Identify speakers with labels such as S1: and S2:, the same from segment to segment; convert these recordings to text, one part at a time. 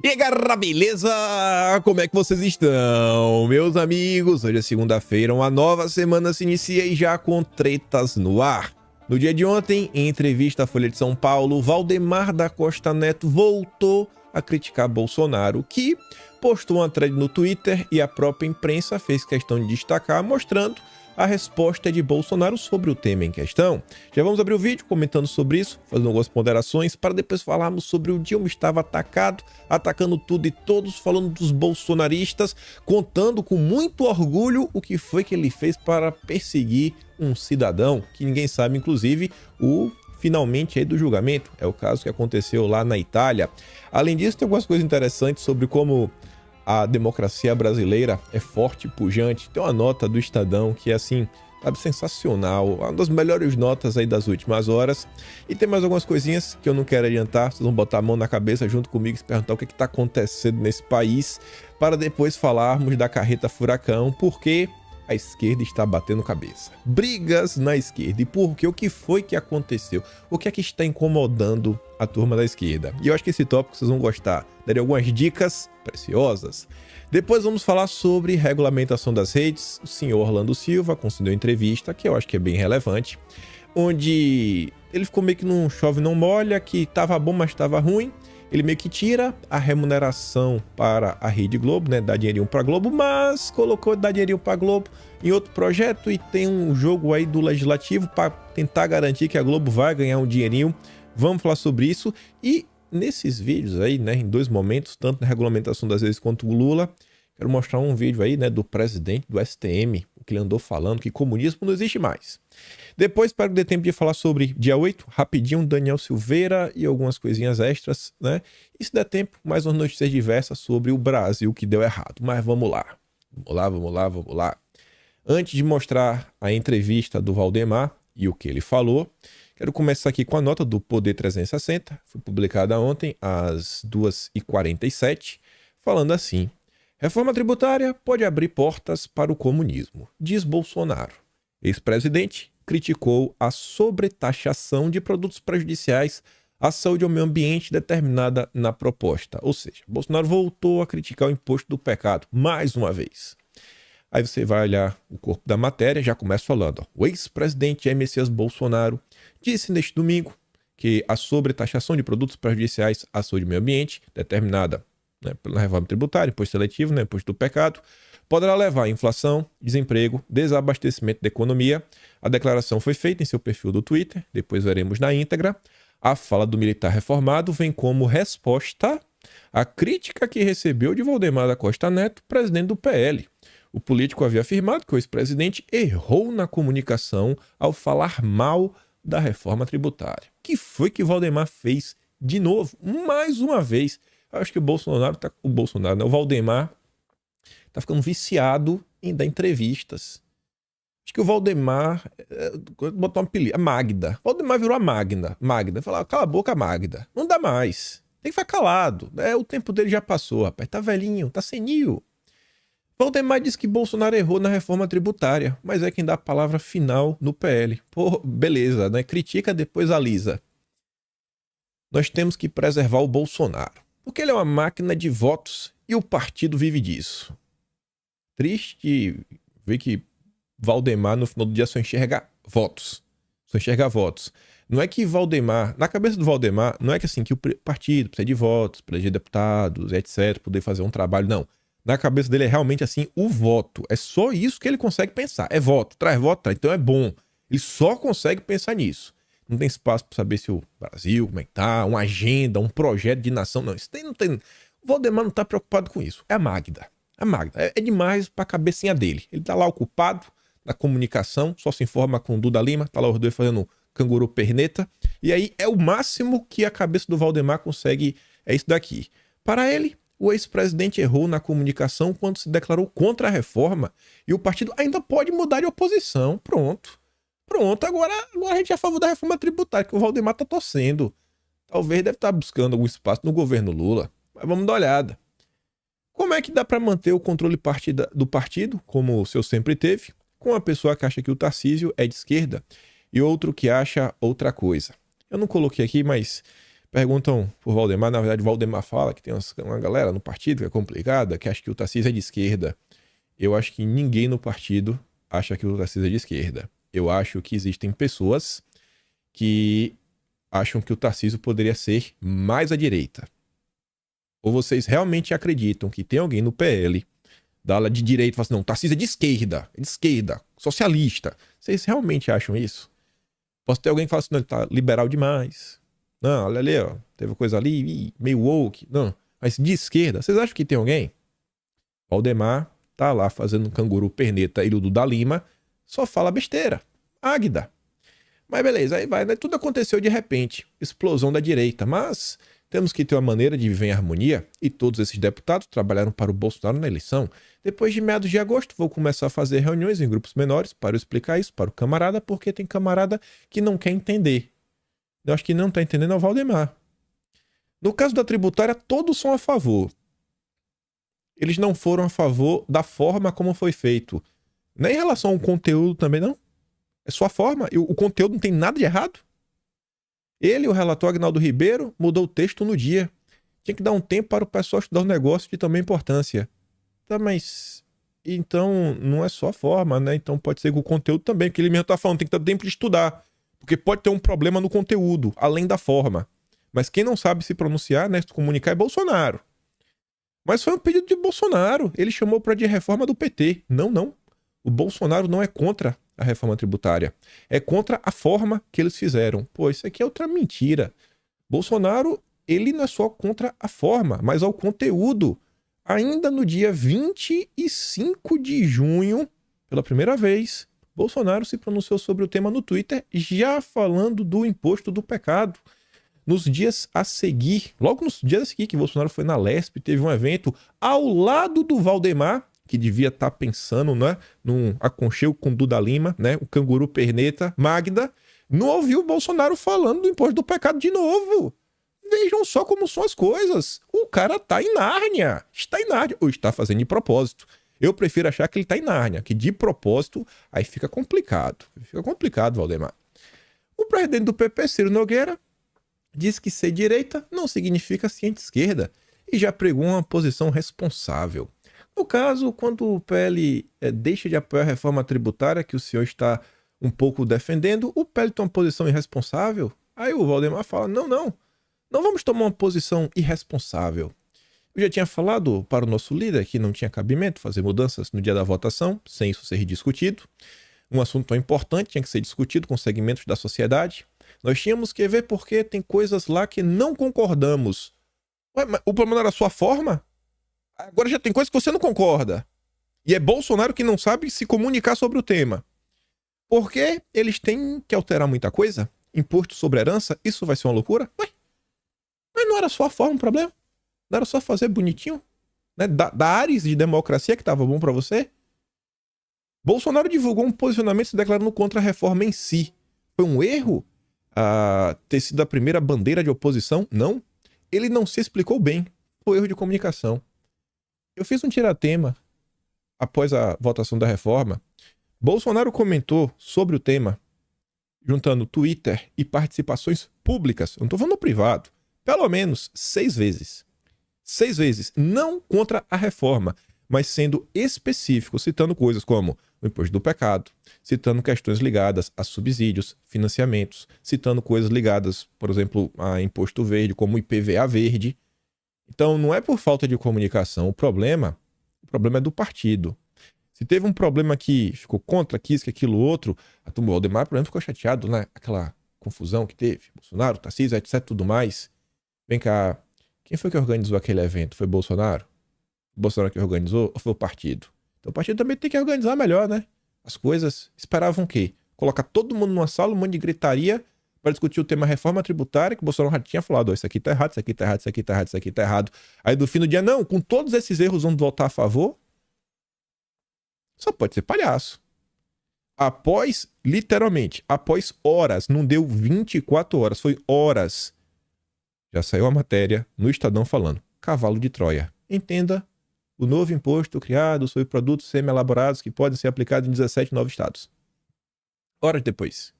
S1: E aí, galera, beleza? Como é que vocês estão? Meus amigos, hoje é segunda-feira, uma nova semana se inicia e já com tretas no ar. No dia de ontem, em entrevista à Folha de São Paulo, Valdemar da Costa Neto voltou a criticar Bolsonaro, que postou uma thread no Twitter e a própria imprensa fez questão de destacar, mostrando a resposta de Bolsonaro sobre o tema em questão. Já vamos abrir o vídeo comentando sobre isso, fazendo algumas ponderações, para depois falarmos sobre o Dilma estava atacando tudo e todos, falando dos bolsonaristas, contando com muito orgulho o que foi que ele fez para perseguir um cidadão, que ninguém sabe, inclusive, o finalmente aí do julgamento. É o caso que aconteceu lá na Itália. Além disso, tem algumas coisas interessantes sobre como a democracia brasileira é forte e pujante. Tem uma nota do Estadão que é assim, sabe, sensacional, uma das melhores notas aí das últimas horas. E tem mais algumas coisinhas que eu não quero adiantar, vocês vão botar a mão na cabeça junto comigo e se perguntar o que está acontecendo nesse país, para depois falarmos da carreta furacão, porque a esquerda está batendo cabeça. Brigas na esquerda. E por quê? O que foi que aconteceu? O que é que está incomodando a turma da esquerda? E eu acho que esse tópico vocês vão gostar. Darei algumas dicas preciosas. Depois vamos falar sobre regulamentação das redes. O senhor Orlando Silva concedeu entrevista, que eu acho que é bem relevante, onde ele ficou meio que não chove não molha, que estava bom, mas estava ruim. Ele meio que tira a remuneração para a Rede Globo, né? Dá dinheirinho para a Globo, mas colocou dar dinheirinho para a Globo em outro projeto e tem um jogo aí do Legislativo para tentar garantir que a Globo vai ganhar um dinheirinho. Vamos falar sobre isso. E nesses vídeos aí, né? Em dois momentos, tanto na regulamentação das redes quanto o Lula, quero mostrar um vídeo aí, né? Do presidente do STM, o que ele andou falando, que comunismo não existe mais. Depois, para que dê tempo de falar sobre dia 8, rapidinho, Daniel Silveira e algumas coisinhas extras, né? E se der tempo, mais umas notícias diversas sobre o Brasil que deu errado. Mas vamos lá. Vamos lá. Antes de mostrar a entrevista do Valdemar e o que ele falou, quero começar aqui com a nota do Poder 360, foi publicada ontem às 2h47, falando assim: reforma tributária pode abrir portas para o comunismo, diz Bolsonaro. Ex-presidente criticou a sobretaxação de produtos prejudiciais à saúde e ao meio ambiente determinada na proposta. Ou seja, Bolsonaro voltou a criticar o imposto do pecado, mais uma vez. Aí você vai olhar o corpo da matéria, já começa falando. O ex-presidente Jair Messias Bolsonaro disse neste domingo que a sobretaxação de produtos prejudiciais à saúde e ao meio ambiente, determinada, né, pela reforma tributária, imposto seletivo, né, imposto do pecado, poderá levar a inflação, desemprego, desabastecimento da economia. A declaração foi feita em seu perfil do Twitter, depois veremos na íntegra. A fala do militar reformado vem como resposta à crítica que recebeu de Valdemar da Costa Neto, presidente do PL. O político havia afirmado que o ex-presidente errou na comunicação ao falar mal da reforma tributária. O que foi que Valdemar fez de novo? Mais uma vez. Eu acho que o Valdemar tá ficando viciado em dar entrevistas. Acho que o Valdemar, botar um apelido, a Magda. Valdemar virou a Magda. Falar, cala a boca, Magda. Não dá mais. Tem que ficar calado. O tempo dele já passou, rapaz. Tá velhinho, tá senil. Valdemar disse que Bolsonaro errou na reforma tributária, mas é quem dá a palavra final no PL. Pô, beleza, né? Critica, depois alisa. Nós temos que preservar o Bolsonaro, porque ele é uma máquina de votos e o partido vive disso. Triste ver que Valdemar, no final do dia, só enxerga votos. Não é que Valdemar, na cabeça do Valdemar, não é que assim, que o partido precisa de votos, para eleger deputados, etc., poder fazer um trabalho, não. Na cabeça dele é realmente assim, o voto. É só isso que ele consegue pensar. É voto, traz voto, traz. Então é bom. Ele só consegue pensar nisso. Não tem espaço para saber se o Brasil, como é que tá, uma agenda, um projeto de nação. Não, isso não tem. O Valdemar não tá preocupado com isso. É a Magda. É demais pra cabecinha dele. Ele tá lá ocupado na comunicação, só se informa com o Duda Lima, tá lá os dois fazendo canguru perneta. E aí é o máximo que a cabeça do Valdemar consegue, é isso daqui. Para ele, o ex-presidente errou na comunicação quando se declarou contra a reforma e o partido ainda pode mudar de oposição. Pronto, agora a gente é a favor da reforma tributária, que o Valdemar tá torcendo. Talvez deve estar buscando algum espaço no governo Lula, mas vamos dar uma olhada. Como é que dá para manter o controle do partido, como o seu sempre teve, com uma pessoa que acha que o Tarcísio é de esquerda e outro que acha outra coisa? Eu não coloquei aqui, mas Perguntam por Valdemar, na verdade, Valdemar fala que tem uma galera no partido que é complicada, que acha que o Tarcísio é de esquerda. Eu acho que ninguém no partido acha que o Tarcísio é de esquerda. Eu acho que existem pessoas que acham que o Tarcísio poderia ser mais à direita. Ou vocês realmente acreditam que tem alguém no PL da ala de direita e fala assim, não, o Tarcísio é de esquerda, socialista. Vocês realmente acham isso? Posso ter alguém que fala assim, não, ele tá liberal demais. Não, olha ali, ó, teve coisa ali, meio woke. Não, mas de esquerda, vocês acham que tem alguém? Valdemar tá lá fazendo um canguru perneta e o Duda Lima só fala besteira. Águida. Mas beleza, aí vai, né? Tudo aconteceu de repente. Explosão da direita. Mas temos que ter uma maneira de viver em harmonia. E todos esses deputados trabalharam para o Bolsonaro na eleição. Depois de meados de agosto, vou começar a fazer reuniões em grupos menores para eu explicar isso para o camarada, porque tem camarada que não quer entender. Eu acho que não está entendendo é o Valdemar. No caso da tributária, todos são a favor. Eles não foram a favor da forma como foi feito. Nem em relação ao conteúdo também, não. É só a forma. E o conteúdo não tem nada de errado. Ele, o relator Agnaldo Ribeiro, mudou o texto no dia. Tinha que dar um tempo para o pessoal estudar um negócio de também importância. Tá, mas... Então, não é só a forma, né? Então pode ser que o conteúdo também, porque ele mesmo tá falando, tem que dar tempo de estudar. Porque pode ter um problema no conteúdo, além da forma. Mas quem não sabe se pronunciar, né, se comunicar é Bolsonaro. Mas foi um pedido de Bolsonaro. Ele chamou para de reforma do PT. Não, não. O Bolsonaro não é contra a reforma tributária. É contra a forma que eles fizeram. Pô, isso aqui é outra mentira. Bolsonaro, ele não é só contra a forma, mas ao conteúdo. Ainda no dia 25 de junho, pela primeira vez, Bolsonaro se pronunciou sobre o tema no Twitter, já falando do imposto do pecado. Nos dias a seguir, logo nos dias a seguir que Bolsonaro foi na Lespe, teve um evento ao lado do Valdemar, que devia estar pensando, né, num aconchego com Duda Lima, né, o canguru perneta, Magda, não ouviu o Bolsonaro falando do imposto do pecado de novo. Vejam só como são as coisas. O cara tá em Nárnia. Está em Nárnia. Ou está fazendo de propósito. Eu prefiro achar que ele tá em Nárnia, que de propósito, aí fica complicado. Fica complicado, Valdemar. O presidente do PP, Ciro Nogueira, diz que ser direita não significa ser esquerda e já pregou uma posição responsável. No caso, quando o PL deixa de apoiar a reforma tributária que o senhor está um pouco defendendo, o PL toma uma posição irresponsável. Aí o Valdemar fala, não vamos tomar uma posição irresponsável. Eu já tinha falado para o nosso líder que não tinha cabimento fazer mudanças no dia da votação, sem isso ser discutido. Um assunto tão importante tinha que ser discutido com segmentos da sociedade. Nós tínhamos que ver porque tem coisas lá que não concordamos. Ué, mas o problema não era a sua forma? Agora já tem coisas que você não concorda. E é Bolsonaro que não sabe se comunicar sobre o tema. Porque eles têm que alterar muita coisa? Imposto sobre herança? Isso vai ser uma loucura? Ué, mas não era só a forma o problema? Não era só fazer bonitinho? Né? Da áreas de democracia que estava bom para você? Bolsonaro divulgou um posicionamento se declarando contra a reforma em si. Foi um erro ter sido a primeira bandeira de oposição? Não. Ele não se explicou bem. Foi erro de comunicação. Eu fiz um tiratema após a votação da reforma. Bolsonaro comentou sobre o tema, juntando Twitter e participações públicas. Eu não estou falando no privado. Pelo menos 6 vezes. 6 vezes. Não contra a reforma, mas sendo específico, citando coisas como o imposto do pecado, citando questões ligadas a subsídios, financiamentos, citando coisas ligadas, por exemplo, a imposto verde, como o IPVA verde. Então, não é por falta de comunicação. O problema é do partido. Se teve um problema que ficou contra, quis que aquilo outro, a turma Valdemar, por exemplo, ficou chateado, né? Aquela confusão que teve. Bolsonaro, Tarcísio, etc, tudo mais. Vem cá, quem foi que organizou aquele evento? Foi Bolsonaro? Bolsonaro que organizou ou foi o partido? Então o partido também tem que organizar melhor, né? As coisas esperavam o quê? Colocar todo mundo numa sala, um monte de gritaria para discutir o tema reforma tributária, que o Bolsonaro já tinha falado, isso aqui tá errado, isso aqui tá errado, isso aqui tá errado, isso aqui tá errado. Aí do fim do dia, não, com todos esses erros vamos votar a favor? Só pode ser palhaço. Literalmente, após horas, não deu 24 horas, foi horas. Já saiu a matéria no Estadão falando, cavalo de Troia. Entenda o novo imposto criado sobre produtos semi-elaborados que podem ser aplicados em 17 novos estados. Horas depois.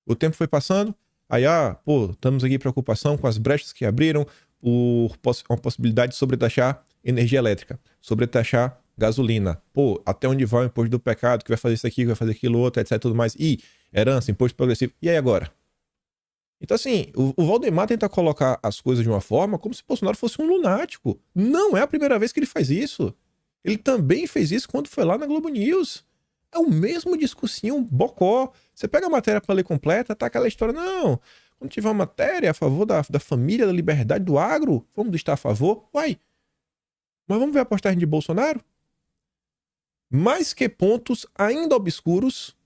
S1: O tempo foi passando, Aí, pô, estamos aqui em preocupação com as brechas que abriram por uma possibilidade de sobretaxar energia elétrica, sobretaxar gasolina. Pô, até onde vai o imposto do pecado, que vai fazer isso aqui, que vai fazer aquilo outro, etc, tudo mais. E herança, imposto progressivo. E aí agora? Então, assim, o Valdemar tenta colocar as coisas de uma forma como se Bolsonaro fosse um lunático. Não é a primeira vez que ele faz isso. Ele também fez isso quando foi lá na Globo News. É o mesmo discursinho bocó. Você pega a matéria para ler completa, tá aquela história, não, quando tiver uma matéria a favor da família, da liberdade, do agro, vamos estar a favor? Uai, mas vamos ver a postagem de Bolsonaro? Mais que pontos ainda obscuros,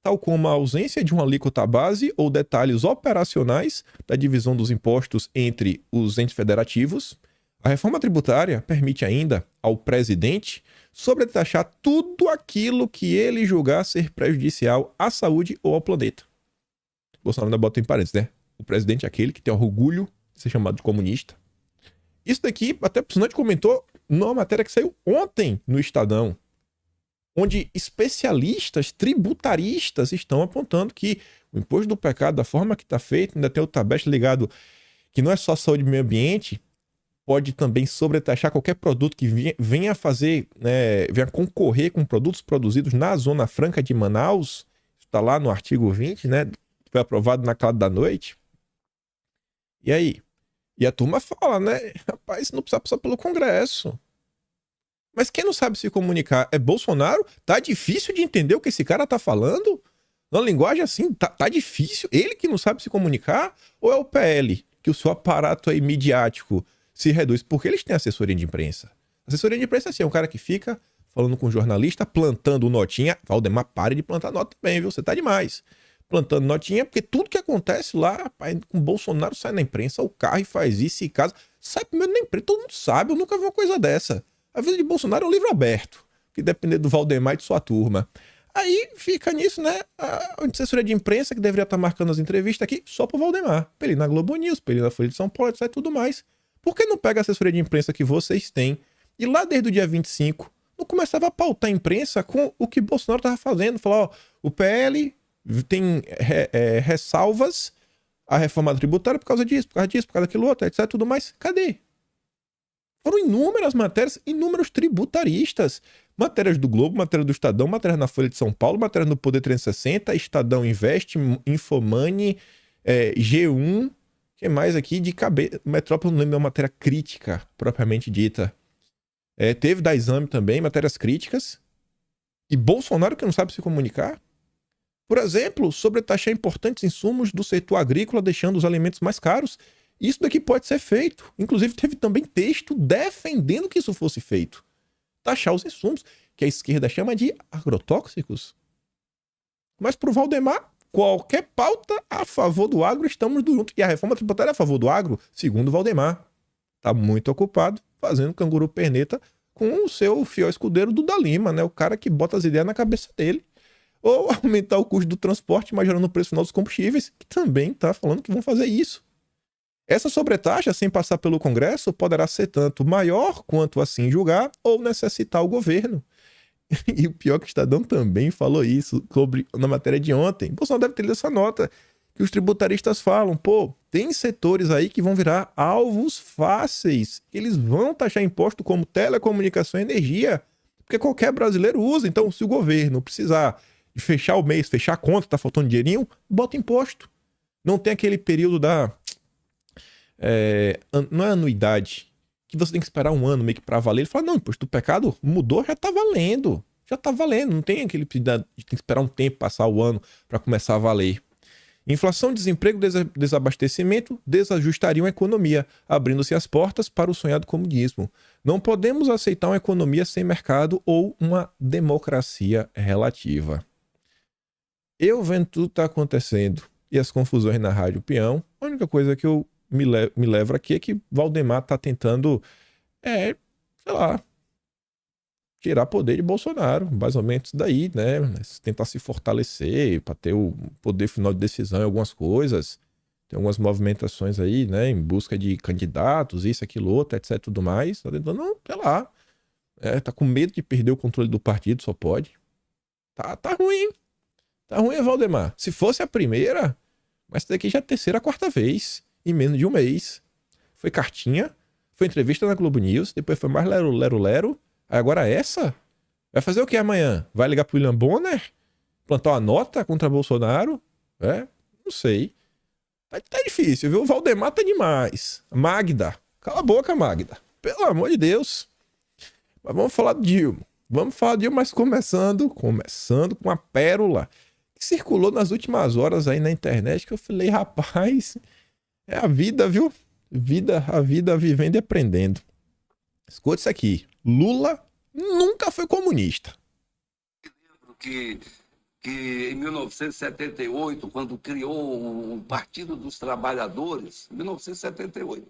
S1: tal como a ausência de uma alíquota base ou detalhes operacionais da divisão dos impostos entre os entes federativos, a reforma tributária permite ainda ao presidente sobretaxar tudo aquilo que ele julgar ser prejudicial à saúde ou ao planeta. Bolsonaro ainda bota em parênteses, né? O presidente é aquele que tem orgulho de ser chamado de comunista. Isso daqui, até o Pisonante comentou numa matéria que saiu ontem no Estadão, onde especialistas tributaristas estão apontando que o imposto do pecado, da forma que está feito, ainda tem o tabeste ligado que não é só saúde e meio ambiente, pode também sobretaxar qualquer produto que venha fazer, venha concorrer com produtos produzidos na Zona Franca de Manaus. Está lá no artigo 20, né? Foi aprovado na calada da noite. E aí? E a turma fala, né? Rapaz, não precisa passar pelo Congresso. Mas quem não sabe se comunicar é Bolsonaro? Tá difícil de entender o que esse cara tá falando? Na linguagem assim, tá difícil? Ele que não sabe se comunicar? Ou é o PL, que o seu aparato aí midiático se reduz? Porque eles têm assessoria de imprensa. Assessoria de imprensa, assim, é um cara que fica falando com o jornalista, plantando notinha. Valdemar, pare de plantar nota também, viu? Você tá demais. Plantando notinha, porque tudo que acontece lá, rapaz, com o Bolsonaro sai na imprensa, o carro e faz isso e casa. Sai primeiro na imprensa, todo mundo sabe, eu nunca vi uma coisa dessa. A vida de Bolsonaro é um livro aberto, que depende do Valdemar e de sua turma. Aí fica nisso, né? A assessoria de imprensa que deveria estar marcando as entrevistas aqui só pro Valdemar. Pra ele ir na Globo News, pra ele ir na Folha de São Paulo, etc e tudo mais. Por que não pega a assessoria de imprensa que vocês têm e lá desde o dia 25 não começava a pautar a imprensa com o que Bolsonaro tava fazendo? Falar, o PL tem ressalvas à reforma tributária por causa disso, por causa disso, por causa daquilo outro, etc tudo mais. Cadê? Foram inúmeras matérias, inúmeros tributaristas. Matérias do Globo, matéria do Estadão, matéria na Folha de São Paulo, matéria no Poder 360, Estadão Invest, Infomoney, G1, que mais aqui de cabeça? Metrópole, não lembro, é uma matéria crítica, propriamente dita. Teve da Exame também, matérias críticas. E Bolsonaro que não sabe se comunicar? Por exemplo, sobretaxar importantes insumos do setor agrícola, deixando os alimentos mais caros. Isso daqui pode ser feito. Inclusive, teve também texto defendendo que isso fosse feito. Taxar os insumos, que a esquerda chama de agrotóxicos. Mas para o Valdemar, qualquer pauta a favor do agro, estamos juntos. E a reforma tributária é a favor do agro, segundo o Valdemar. Está muito ocupado fazendo canguru perneta com o seu fiel escudeiro Duda Lima, né? O cara que bota as ideias na cabeça dele. Ou aumentar o custo do transporte, mas gerando o preço final dos combustíveis, que também está falando que vão fazer isso. Essa sobretaxa, sem passar pelo Congresso, poderá ser tanto maior quanto assim julgar ou necessitar o governo. E o pior que o Estadão também falou isso na matéria de ontem. Bolsonaro deve ter lido essa nota que os tributaristas falam. Pô, tem setores aí que vão virar alvos fáceis. Eles vão taxar imposto como telecomunicação e energia, porque qualquer brasileiro usa. Então, se o governo precisar de fechar o mês, fechar a conta, tá faltando dinheirinho, bota imposto. Não tem aquele período da... não é anuidade, que você tem que esperar um ano meio que pra valer. Ele fala, não, imposto do pecado mudou, já tá valendo. Já tá valendo, não tem aquele tem que esperar um tempo, passar o ano para começar a valer. Inflação, desemprego, desabastecimento desajustariam a economia, abrindo-se as portas para o sonhado comunismo. Não podemos aceitar uma economia sem mercado ou uma democracia relativa. Eu vendo tudo que tá acontecendo e as confusões na Rádio Peão, a única coisa que eu me leva aqui é que Valdemar tá tentando, sei lá, tirar poder de Bolsonaro, mais ou menos daí, né? Tentar se fortalecer para ter o poder final de decisão em algumas coisas. Tem algumas movimentações aí, né? Em busca de candidatos, isso, aquilo, outro, etc, tudo mais. Tá tentando, não, sei lá. Tá com medo de perder o controle do partido, só pode. Tá ruim. Tá ruim, Valdemar. Se fosse a primeira, Mas isso daqui já é a terceira, quarta vez em menos de um mês. Foi cartinha, foi entrevista na Globo News, depois foi mais lero, lero, lero. Aí agora essa? Vai fazer o que amanhã? Vai ligar pro William Bonner? Plantar uma nota contra Bolsonaro? Não sei. Tá difícil, viu? O Valdemar tá demais. Magda. Cala a boca, Magda. Pelo amor de Deus. Mas vamos falar de Dilma. Vamos falar de Dilma, mas começando com uma pérola que circulou nas últimas horas aí na internet, que eu falei, rapaz, é a vida, viu? A vida vivendo e aprendendo. Escuta isso aqui. Lula nunca foi comunista.
S2: Que em 1978, quando criou o Partido dos Trabalhadores, 1978,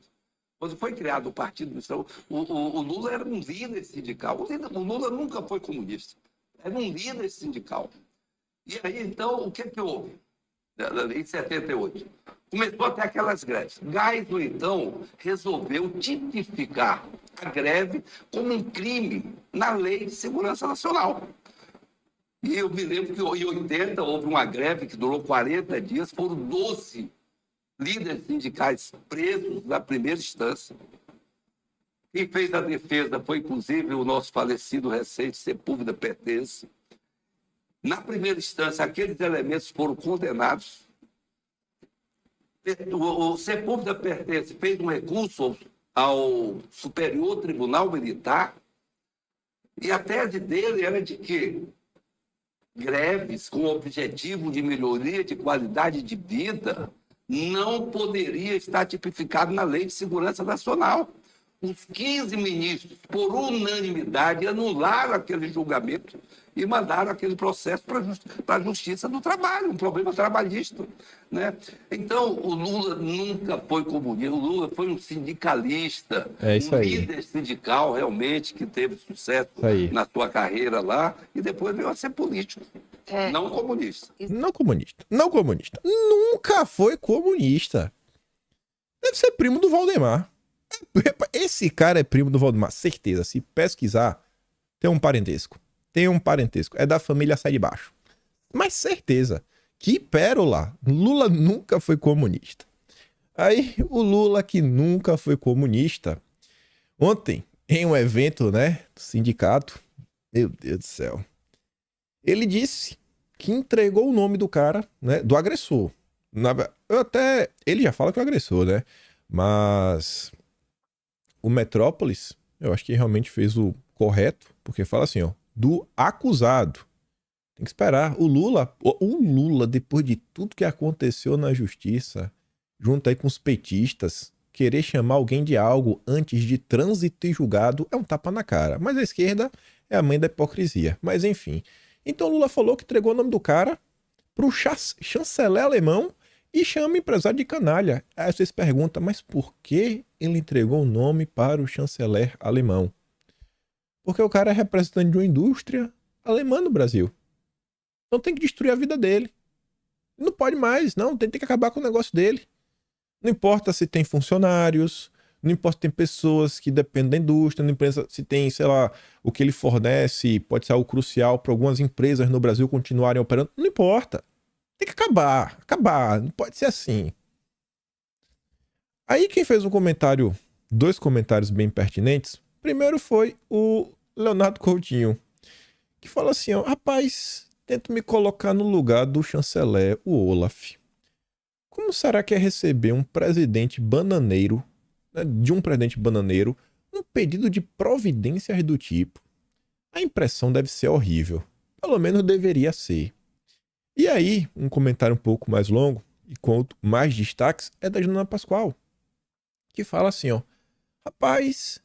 S2: quando foi criado o Partido dos Trabalhadores, o Lula era um líder sindical. O Lula nunca foi comunista. Era um líder sindical. E aí, então, o que houve em 78? Começou a ter aquelas greves. Geisel, então, resolveu tipificar a greve como um crime na Lei de Segurança Nacional. E eu me lembro que em 80 houve uma greve que durou 40 dias, foram 12 líderes sindicais presos na primeira instância. Quem fez a defesa foi, inclusive, o nosso falecido recente Sepúlveda Pertence. Na primeira instância, aqueles elementos foram condenados. O Sepúlveda Pertence fez um recurso ao Superior Tribunal Militar e a tese dele era de que greves com o objetivo de melhoria de qualidade de vida não poderia estar tipificado na Lei de Segurança Nacional. Os 15 ministros, por unanimidade, anularam aquele julgamento e mandaram aquele processo para a Justiça do Trabalho, um problema trabalhista, né? Então, o Lula nunca foi comunista, o Lula foi um sindicalista, um líder sindical realmente que teve sucesso na sua carreira lá e depois veio a ser político, não comunista.
S1: Não comunista. Nunca foi comunista. Deve ser primo do Valdemar. Esse cara é primo do Valdemar, certeza. Se pesquisar, tem um parentesco. É da família Sai de Baixo. Mas certeza. Que pérola. Lula nunca foi comunista. Aí, o Lula que nunca foi comunista, ontem, em um evento, né, do sindicato, meu Deus do céu, ele disse que entregou o nome do cara, né, do agressor. Ele já fala que é o agressor, né? Mas o Metrópolis, eu acho que realmente fez o correto, porque fala assim, ó, do acusado. Tem que esperar. O Lula, depois de tudo que aconteceu na justiça, junto aí com os petistas, querer chamar alguém de algo antes de trânsito e julgado é um tapa na cara. Mas a esquerda é a mãe da hipocrisia. Mas enfim. Então o Lula falou que entregou o nome do cara pro chanceler alemão e chama o empresário de canalha. Aí vocês perguntam, mas por que ele entregou o nome para o chanceler alemão? Porque o cara é representante de uma indústria alemã no Brasil. Então tem que destruir a vida dele. Não pode mais, não. Tem que acabar com o negócio dele. Não importa se tem funcionários, não importa se tem pessoas que dependem da indústria, não importa se tem, sei lá, o que ele fornece pode ser algo crucial para algumas empresas no Brasil continuarem operando. Não importa. Tem que acabar. Não pode ser assim. Aí quem fez dois comentários bem pertinentes, primeiro foi o Leonardo Coutinho, que fala assim, ó, rapaz, tento me colocar no lugar do chanceler, o Olaf. Como será que é receber um presidente bananeiro, né, um pedido de providências do tipo? A impressão deve ser horrível. Pelo menos deveria ser. E aí, um comentário um pouco mais longo e com mais destaques é da Juliana Pascoal, que fala assim, ó, rapaz,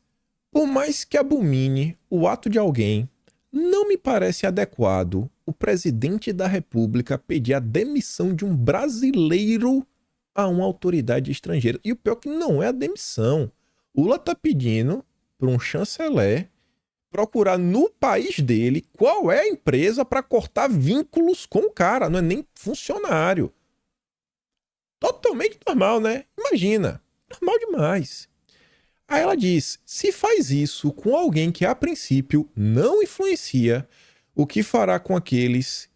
S1: por mais que abomine o ato de alguém, não me parece adequado o presidente da República pedir a demissão de um brasileiro a uma autoridade estrangeira. E o pior é que não é a demissão. O Lula tá pedindo para um chanceler procurar no país dele qual é a empresa para cortar vínculos com o cara. Não é nem funcionário. Totalmente normal, né? Imagina. Normal demais. Aí ela diz, se faz isso com alguém que a princípio não influencia, o que fará com aqueles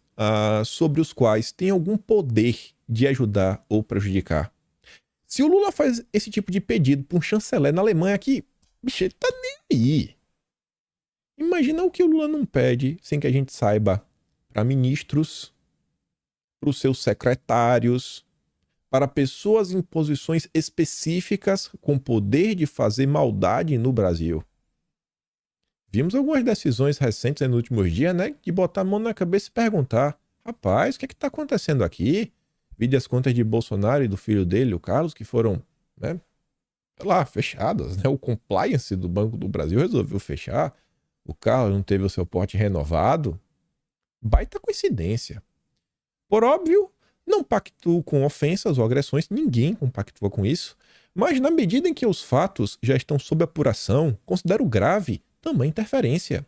S1: sobre os quais tem algum poder de ajudar ou prejudicar. Se o Lula faz esse tipo de pedido para um chanceler na Alemanha aqui, bicho, ele tá nem aí. Imagina o que o Lula não pede sem que a gente saiba para ministros, para os seus secretários, para pessoas em posições específicas com poder de fazer maldade no Brasil. Vimos algumas decisões recentes nos últimos dias, né, de botar a mão na cabeça e perguntar: rapaz, o que é que está acontecendo aqui? Vide as contas de Bolsonaro e do filho dele, o Carlos, que foram, né, sei lá, fechadas, né? O compliance do Banco do Brasil resolveu fechar. O Carlos não teve o seu porte renovado. Baita coincidência. Por óbvio, não pactuo com ofensas ou agressões, ninguém compactua com isso, mas na medida em que os fatos já estão sob apuração, considero grave também interferência.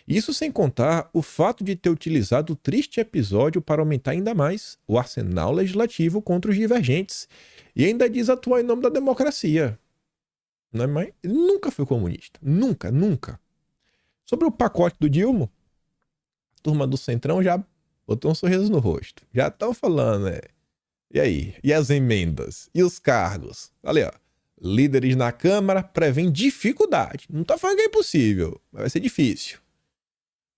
S1: Isso sem contar o fato de ter utilizado o triste episódio para aumentar ainda mais o arsenal legislativo contra os divergentes e ainda diz atuar em nome da democracia. Não é mais? Ele nunca foi comunista. Nunca, nunca. Sobre o pacote do Dilma, a turma do Centrão já botou um sorriso no rosto. Já estão falando, né? E aí? E as emendas? E os cargos? Olha, ó. Líderes na Câmara prevêem dificuldade. Não está falando que é impossível, mas vai ser difícil.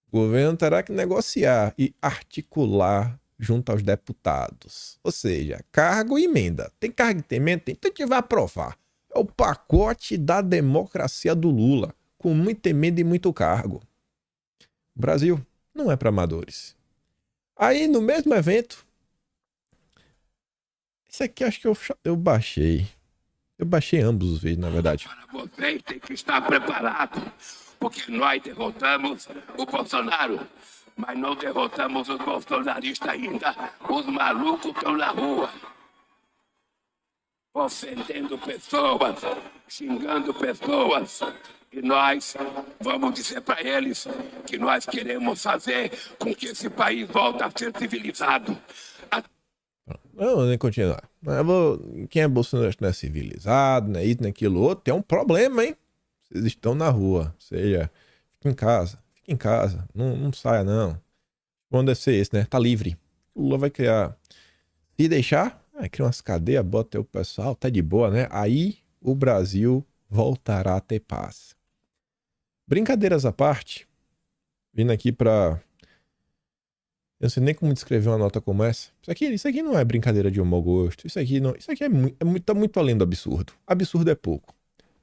S1: O governo terá que negociar e articular junto aos deputados. Ou seja, cargo e emenda. Tem cargo e tem emenda? Tem. Então a gente vai aprovar. É o pacote da democracia do Lula, com muita emenda e muito cargo. O Brasil não é para amadores. Aí, no mesmo evento, esse aqui acho que eu baixei. Eu baixei ambos os vídeos, na verdade.
S2: Para vocês tem que estar preparado, porque nós derrotamos o Bolsonaro, mas não derrotamos os bolsonaristas ainda. Os malucos estão na rua, ofendendo pessoas, xingando pessoas. E nós vamos dizer para eles que nós queremos fazer com que esse país volte a ser civilizado.
S1: Vamos nem continuar. Quem é bolsonarista não é civilizado, não é isso, não é aquilo outro. Tem um problema, hein? Vocês estão na rua. Ou seja, fique em casa. Fique em casa. Não saia, não. Quando deve ser esse, né? Tá livre. O Lula vai criar. Se deixar, cria umas cadeias, bota aí o pessoal, tá de boa, né? Aí o Brasil voltará a ter paz. Brincadeiras à parte, vindo aqui pra... Eu não sei nem como descrever uma nota como essa. Isso aqui não é brincadeira de mau gosto. Isso aqui tá muito além do absurdo. Absurdo é pouco.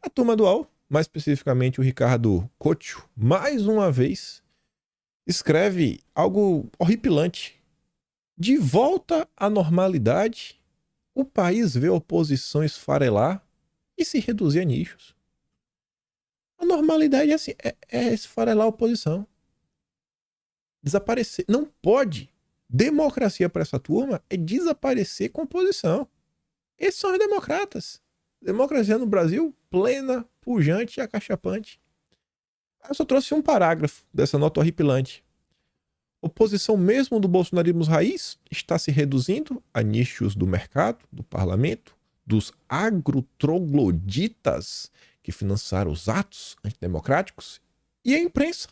S1: A turma do UOL, mais especificamente o Ricardo Couto, mais uma vez, escreve algo horripilante. De volta à normalidade, o país vê a oposição esfarelar e se reduzir a nichos. A normalidade é assim, é esfarelar a oposição. Desaparecer. Não pode. Democracia para essa turma é desaparecer com oposição. Esses são os democratas. Democracia no Brasil, plena, pujante e acachapante. Eu só trouxe um parágrafo dessa nota horripilante. Oposição mesmo do bolsonarismo raiz está se reduzindo a nichos do mercado, do parlamento, dos agrotrogloditas que financiaram os atos antidemocráticos e a imprensa.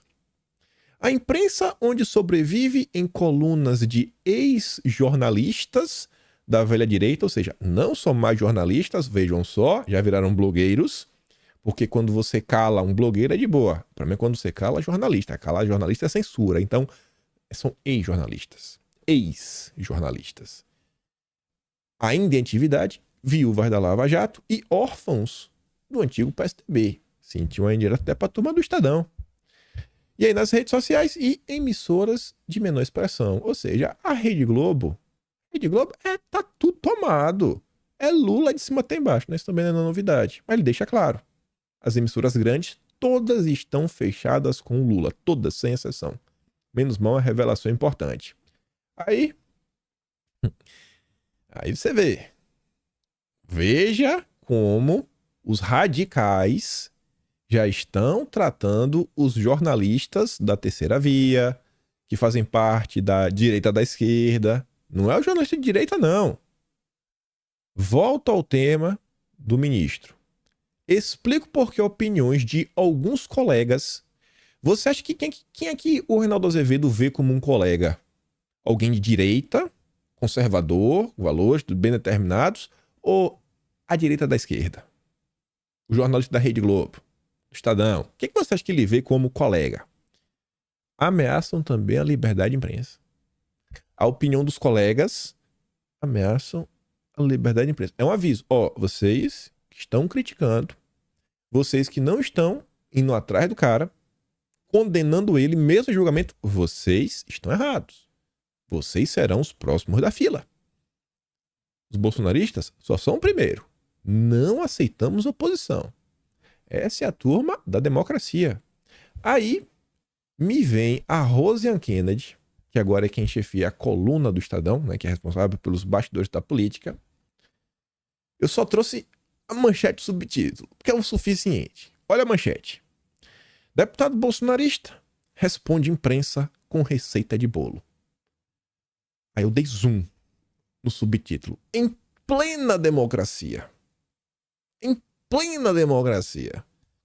S1: A imprensa onde sobrevive em colunas de ex-jornalistas da velha direita, ou seja, não são mais jornalistas, vejam só, já viraram blogueiros, porque quando você cala um blogueiro é de boa. Para mim, quando você cala jornalista, calar jornalista é censura. Então, são ex-jornalistas, ex-jornalistas. Ainda em atividade, viúvas da Lava Jato e órfãos do antigo PSDB. Sentiam a indireta até para a turma do Estadão. E aí nas redes sociais e emissoras de menor expressão. Ou seja, a Rede Globo tá tudo tomado. É Lula de cima até embaixo, né? Isso também não é novidade. Mas ele deixa claro. As emissoras grandes, todas estão fechadas com o Lula. Todas, sem exceção. Menos mal, uma revelação importante. Aí você vê. Veja como os radicais já estão tratando os jornalistas da terceira via, que fazem parte da direita da esquerda. Não é o jornalista de direita, não. Volto ao tema do ministro. Explico por que opiniões de alguns colegas... Você acha que quem é que o Reinaldo Azevedo vê como um colega? Alguém de direita, conservador, valores bem determinados, ou a direita da esquerda? O jornalista da Rede Globo, do Estadão, o que você acha que ele vê como colega? Ameaçam também a liberdade de imprensa. A opinião dos colegas ameaçam a liberdade de imprensa. É um aviso. Vocês que estão criticando, vocês que não estão indo atrás do cara, condenando ele mesmo em julgamento, vocês estão errados. Vocês serão os próximos da fila. Os bolsonaristas só são o primeiro. Não aceitamos oposição. Essa é a turma da democracia. Aí me vem a Roseanne Kennedy, que agora é quem chefia a coluna do Estadão, né, que é responsável pelos bastidores da política. Eu só trouxe a manchete subtítulo, que é o suficiente. Olha a manchete. Deputado bolsonarista responde imprensa com receita de bolo. Aí eu dei zoom no subtítulo. Em plena democracia. Em plena democracia.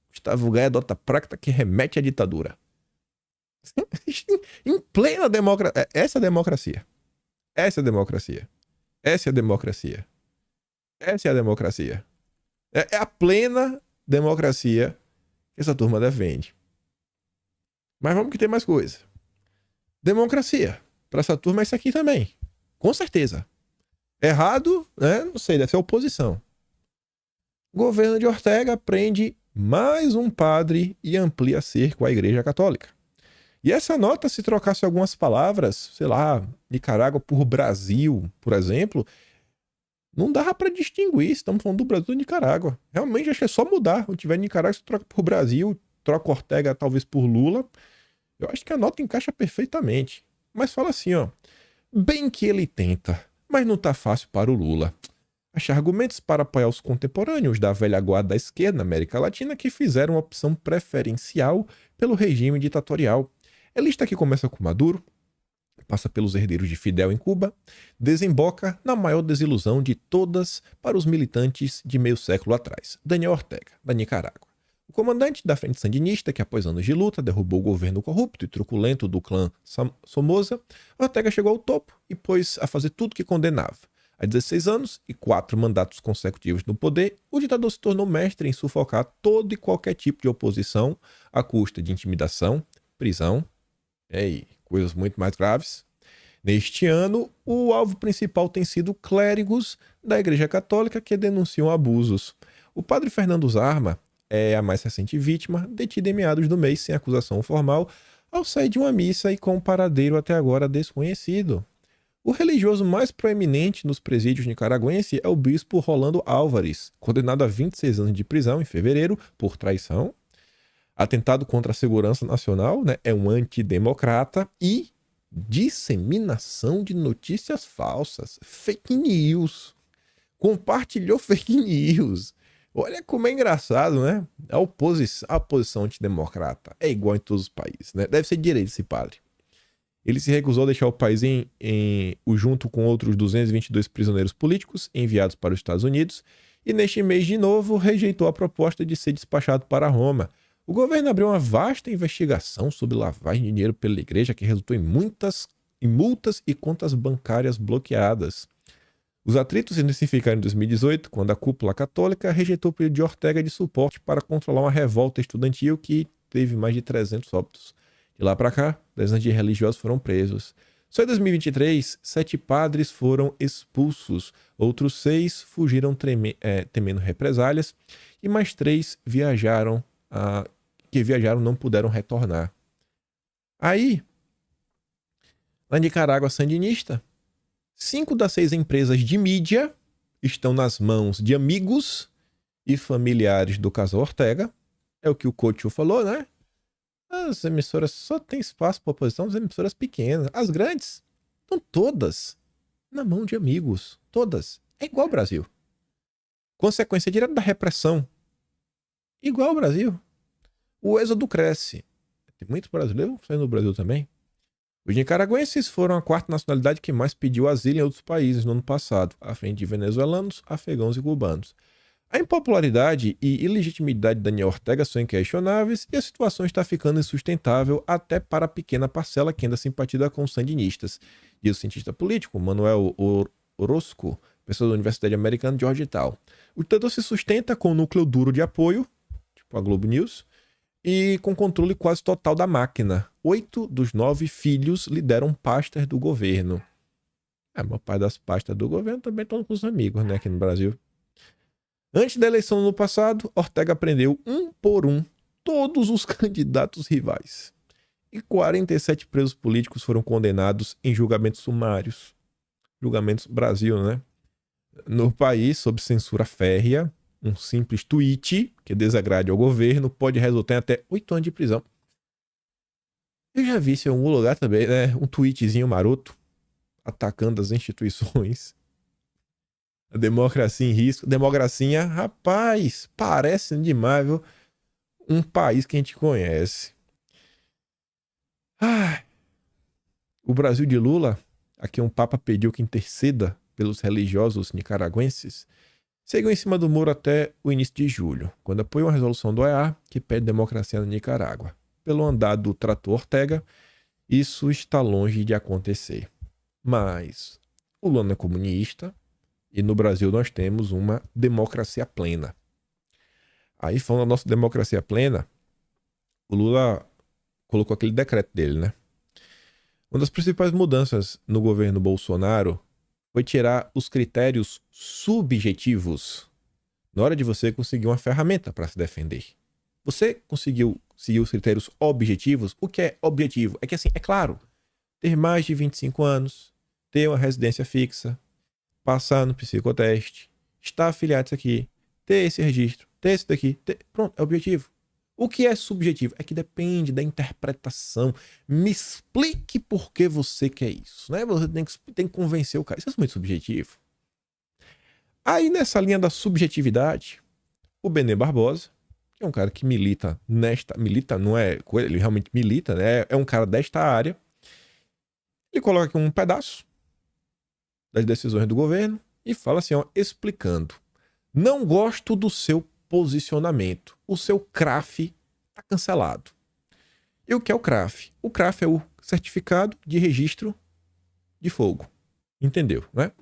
S1: Gustavo Gaia adota prática que remete à ditadura. Em plena democracia. Essa é a democracia. Essa é a democracia. Essa é a democracia. Essa é a democracia. É a plena democracia que essa turma defende. Mas vamos que tem mais coisa. Democracia. Para essa turma é isso aqui também. Com certeza. Errado, né? Não sei, deve ser oposição. Governo de Ortega prende mais um padre e amplia cerco à Igreja Católica. E essa nota, se trocasse algumas palavras, sei lá, Nicarágua por Brasil, por exemplo, não dava para distinguir. Estamos falando do Brasil e Nicarágua. Realmente, acho que é só mudar. Quando tiver Nicarágua, você troca por Brasil, troca Ortega talvez por Lula. Eu acho que a nota encaixa perfeitamente. Mas fala assim, ó. Bem que ele tenta, mas não tá fácil para o Lula. Acha argumentos para apoiar os contemporâneos da velha guarda da esquerda na América Latina que fizeram uma opção preferencial pelo regime ditatorial. É lista que começa com Maduro, passa pelos herdeiros de Fidel em Cuba, desemboca na maior desilusão de todas para os militantes de meio século atrás, Daniel Ortega, da Nicarágua. O comandante da frente sandinista, que após anos de luta derrubou o governo corrupto e truculento do clã Somoza, Ortega chegou ao topo e pôs a fazer tudo que condenava. Há 16 anos e 4 mandatos consecutivos no poder, o ditador se tornou mestre em sufocar todo e qualquer tipo de oposição à custa de intimidação, prisão e coisas muito mais graves. Neste ano, o alvo principal tem sido clérigos da Igreja Católica que denunciam abusos. O padre Fernando Zarma é a mais recente vítima, detida em meados do mês sem acusação formal, ao sair de uma missa e com um paradeiro até agora desconhecido. O religioso mais proeminente nos presídios nicaragüenses é o bispo Rolando Álvares, condenado a 26 anos de prisão em fevereiro por traição, atentado contra a segurança nacional, né? É um antidemocrata e disseminação de notícias falsas, fake news. Compartilhou fake news. Olha como é engraçado, né? A oposição antidemocrata é igual em todos os países, né? Deve ser direito esse padre. Ele se recusou a deixar o país junto com outros 222 prisioneiros políticos enviados para os Estados Unidos e, neste mês de novo, rejeitou a proposta de ser despachado para Roma. O governo abriu uma vasta investigação sobre lavagem de dinheiro pela igreja que resultou em multas e contas bancárias bloqueadas. Os atritos se intensificaram em 2018, quando a cúpula católica rejeitou o pedido de Ortega de suporte para controlar uma revolta estudantil que teve mais de 300 óbitos. De lá para cá, dezenas de religiosos foram presos. Só em 2023, 7 padres foram expulsos, outros 6 fugiram temendo represálias e mais 3 que viajaram não puderam retornar. Aí, na Nicarágua sandinista, 5 das 6 empresas de mídia estão nas mãos de amigos e familiares do casal Ortega. É o que o Coutinho falou, né? As emissoras só tem espaço para oposição das emissoras pequenas. As grandes estão todas na mão de amigos. Todas. É igual ao Brasil. Consequência direta da repressão. Igual ao Brasil. O êxodo cresce. Tem muito brasileiro saindo do Brasil também. Os nicaragüenses foram a 4ª nacionalidade que mais pediu asilo em outros países no ano passado, à frente de venezuelanos, afegãos e cubanos. A impopularidade e ilegitimidade de Daniel Ortega são inquestionáveis e a situação está ficando insustentável até para a pequena parcela que ainda simpatiza com os sandinistas, diz o cientista político Manuel Orozco, professor da Universidade Americana de Georgetown. O ditador se sustenta com um núcleo duro de apoio, tipo a Globo News, e com controle quase total da máquina. 8 dos 9 filhos lideram pastas do governo. A maior parte das pastas do governo também estão com os amigos, né, aqui no Brasil. Antes da eleição no passado, Ortega prendeu um por um todos os candidatos rivais. E 47 presos políticos foram condenados em julgamentos sumários. Julgamentos Brasil, né? No país, sob censura férrea, um simples tweet que desagrade ao governo pode resultar em até 8 anos de prisão. Eu já vi isso em algum lugar também, né? Um tweetzinho maroto atacando as instituições. A democracia em risco. Democracia, rapaz, parece demais, viu? Um país que a gente conhece. O Brasil de Lula, aqui um papa pediu que interceda pelos religiosos nicaragüenses, seguiu em cima do muro até o início de julho, quando apoiou a resolução do OEA que pede democracia na Nicarágua. Pelo andar do trator Ortega, isso está longe de acontecer. Mas o Lula é comunista, e no Brasil nós temos uma democracia plena. Aí, falando da nossa democracia plena, o Lula colocou aquele decreto dele, né? Uma das principais mudanças no governo Bolsonaro foi tirar os critérios subjetivos na hora de você conseguir uma ferramenta para se defender. Você conseguiu seguir os critérios objetivos? O que é objetivo? É que, assim, é claro, ter mais de 25 anos, ter uma residência fixa, passar no psicoteste, estar afiliado a isso aqui, ter esse registro, ter esse daqui, pronto, é objetivo. O que é subjetivo? É que depende da interpretação. Me explique por que você quer isso, né? Você tem que convencer o cara. Isso é muito subjetivo. Aí, nessa linha da subjetividade, o Benê Barbosa, que é um cara que milita não é coisa, ele realmente milita, né? É um cara desta área. Ele coloca aqui um pedaço das decisões do governo e fala assim, ó, explicando. Não gosto do seu posicionamento. O seu CRAF está cancelado. E o que é o CRAF? O CRAF é o Certificado de Registro de Fogo. Entendeu, né?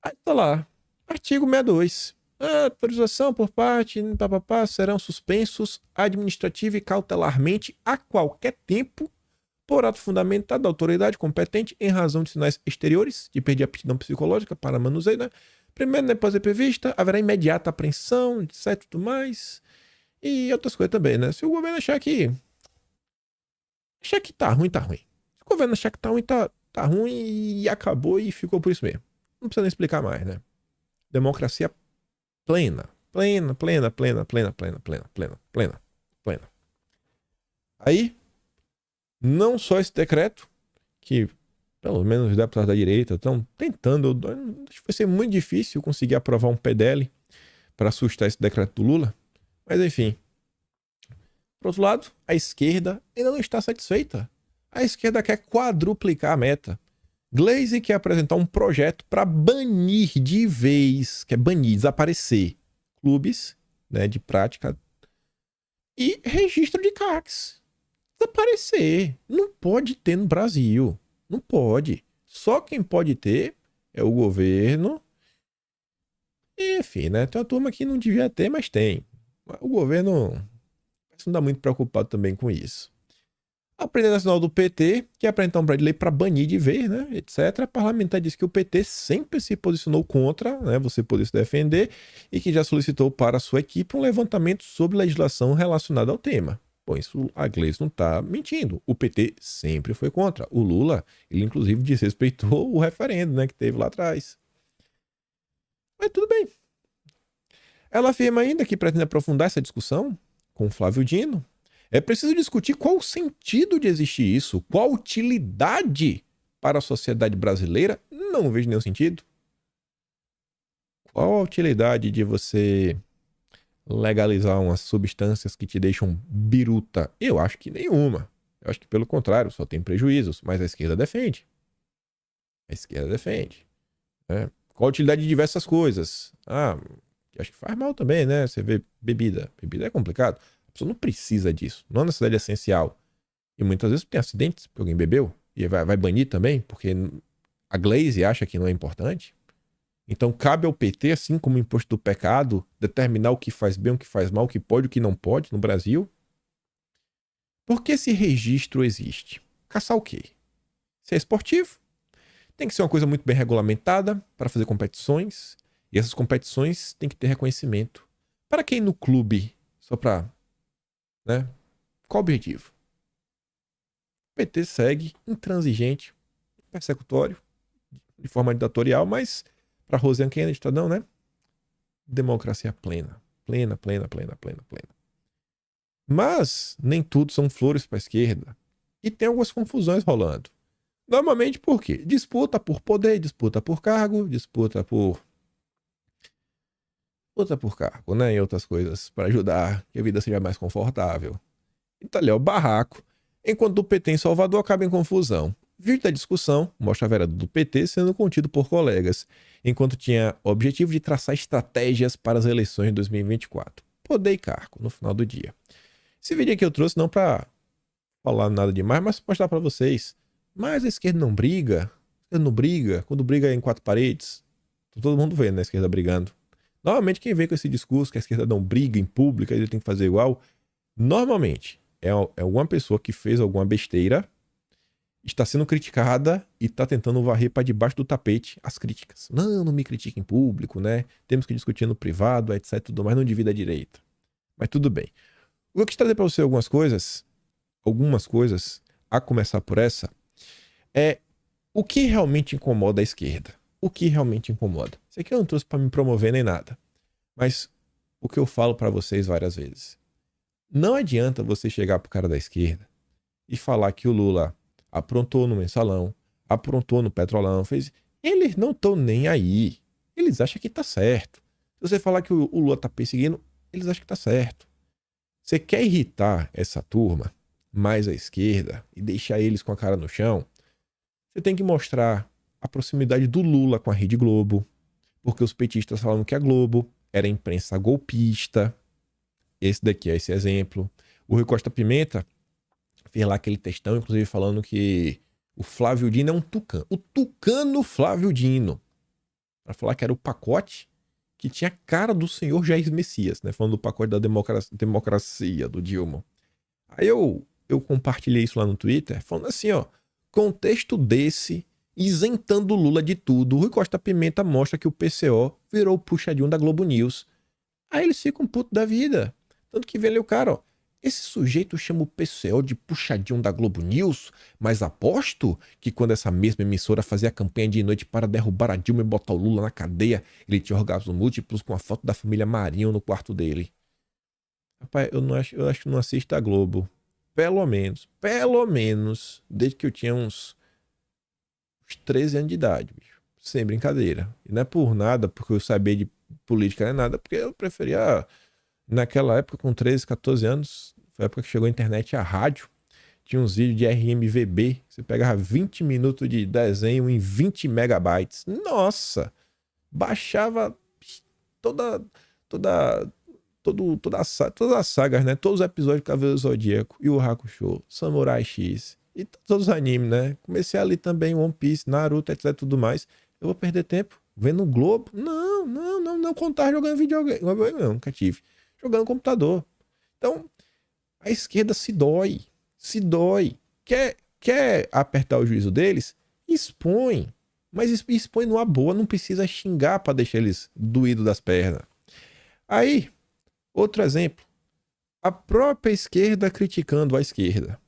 S1: Aí tá lá. Artigo 62. A autorização por parte serão suspensos administrativa e cautelarmente a qualquer tempo por ato fundamentado da autoridade competente em razão de sinais exteriores de perder a aptidão psicológica para manuseio, né? Primeiro, após a prevista, haverá imediata apreensão, etc, tudo mais. E outras coisas também, né? Se o governo achar que tá ruim, tá ruim. Se o governo achar que tá ruim, tá ruim e acabou e ficou por isso mesmo. Não precisa nem explicar mais, né? Democracia plena. Plena. Aí, não só esse decreto, que pelo menos os deputados da direita estão tentando, acho que vai ser muito difícil conseguir aprovar um PDL para assustar esse decreto do Lula, mas enfim. Por outro lado, a esquerda ainda não está satisfeita. A esquerda quer quadruplicar a meta. Glaze quer apresentar um projeto para banir de vez, quer banir, desaparecer clubes, né, de prática e registro de CACs. Desaparecer. Não pode ter no Brasil. Não pode. Só quem pode ter é o governo. Enfim, né? Tem uma turma que não devia ter, mas tem. O governo não dá muito preocupado também com isso. A presidente nacional do PT quer apresentar um projeto de lei para banir de vez, né? Etc. A parlamentar disse que o PT sempre se posicionou contra, né? Você poder se defender e que já solicitou para a sua equipe um levantamento sobre legislação relacionada ao tema. Bom, isso a Gleice não está mentindo. O PT sempre foi contra. O Lula, ele inclusive desrespeitou o referendo, né, que teve lá atrás. Mas tudo bem. Ela afirma ainda que pretende aprofundar essa discussão com Flávio Dino. É preciso discutir qual o sentido de existir isso, qual a utilidade para a sociedade brasileira. Não vejo nenhum sentido. Qual a utilidade de você legalizar umas substâncias que te deixam biruta? Eu acho que nenhuma. Eu acho que pelo contrário, só tem prejuízos. Mas a esquerda defende. A esquerda defende. Qual a utilidade de diversas coisas? que acho que faz mal também, né? Você vê bebida. Bebida é complicado. A pessoa não precisa disso. Não é uma necessidade essencial. E muitas vezes tem acidentes porque alguém bebeu. E vai banir também, porque a Glaze acha que não é importante. Então cabe ao PT, assim como o imposto do pecado, determinar o que faz bem, o que faz mal, o que pode, o que não pode no Brasil. Por que esse registro existe? Caçar o quê? Se é esportivo, tem que ser uma coisa muito bem regulamentada para fazer competições. E essas competições têm que ter reconhecimento. Para quem no clube, só para, né? Qual o objetivo? O PT segue intransigente, persecutório, de forma ditatorial, mas para Rosiane Kennedy, Estadão, né? Democracia plena. Plena, plena, plena, plena, plena. Mas nem tudo são flores para a esquerda. E tem algumas confusões rolando. Normalmente por quê? Disputa por poder, disputa por cargo, disputa por cargo, né? E outras coisas para ajudar que a vida seja mais confortável. Então ali é o barraco. Enquanto o PT em Salvador acaba em confusão. Vídeo da discussão mostra a vereadora do PT sendo contido por colegas, enquanto tinha o objetivo de traçar estratégias para as eleições de 2024. Poder e cargo no final do dia. Esse vídeo aqui eu trouxe não para falar nada demais, mas para mostrar para vocês. Mas a esquerda não briga. A esquerda não briga. Quando briga é em quatro paredes. Todo mundo vê, né? A esquerda brigando. Normalmente quem vem com esse discurso que a esquerda não briga em público, ele tem que fazer igual. Normalmente é alguma pessoa que fez alguma besteira, está sendo criticada e está tentando varrer para debaixo do tapete as críticas. Não me critique em público, né? Temos que discutir no privado, etc. Tudo mais, não divida a direita. Mas tudo bem. Eu quis trazer para você algumas coisas, a começar por essa, é o que realmente incomoda a esquerda. O que realmente incomoda. Isso aqui eu não trouxe para me promover nem nada. Mas o que eu falo para vocês várias vezes. Não adianta você chegar pro cara da esquerda e falar que o Lula aprontou no Mensalão, aprontou no Petrolão, fez... Eles não estão nem aí. Eles acham que tá certo. Se você falar que o Lula tá perseguindo, eles acham que tá certo. Você quer irritar essa turma, mais à esquerda, e deixar eles com a cara no chão, você tem que mostrar a proximidade do Lula com a Rede Globo, porque os petistas falavam que a Globo era imprensa golpista. Esse daqui é esse exemplo. O Rui Costa Pimenta fez lá aquele textão, inclusive falando que o Flávio Dino é um tucano. O tucano Flávio Dino. Para falar que era o pacote que tinha a cara do senhor Jair Messias, né? Falando do pacote da democracia do Dilma. Aí eu compartilhei isso lá no Twitter, falando assim, ó, contexto desse, isentando o Lula de tudo, o Rui Costa Pimenta mostra que o PCO virou o puxadinho da Globo News. Aí eles ficam putos da vida. Tanto que vem ali o cara, ó, esse sujeito chama o PCO de puxadinho da Globo News, mas aposto que quando essa mesma emissora fazia a campanha de noite para derrubar a Dilma e botar o Lula na cadeia, ele tinha orgasmos múltiplos com a foto da família Marinho no quarto dele. Rapaz, eu acho que não assisto a Globo. Pelo menos, desde que eu tinha uns 13 anos de idade, bicho. Sem brincadeira. E não é por nada, porque eu sabia de política, não é nada, porque eu preferia, naquela época, com 13, 14 anos, foi a época que chegou a internet e a rádio, tinha uns vídeos de RMVB, você pegava 20 minutos de desenho em 20 megabytes. Nossa! Baixava todas as sagas, né? Todos os episódios do Cavaleiro Zodíaco, e o Hakusho, Samurai X, e todos os animes, né? Comecei ali também One Piece, Naruto, etc, tudo mais. Eu vou perder tempo vendo o Globo? Não, contar jogando videogame. Não, nunca tive. Jogando no computador. Então, a esquerda se dói. Quer apertar o juízo deles? Expõe. Mas expõe numa boa, não precisa xingar para deixar eles doídos das pernas. Aí, outro exemplo. A própria esquerda criticando a esquerda.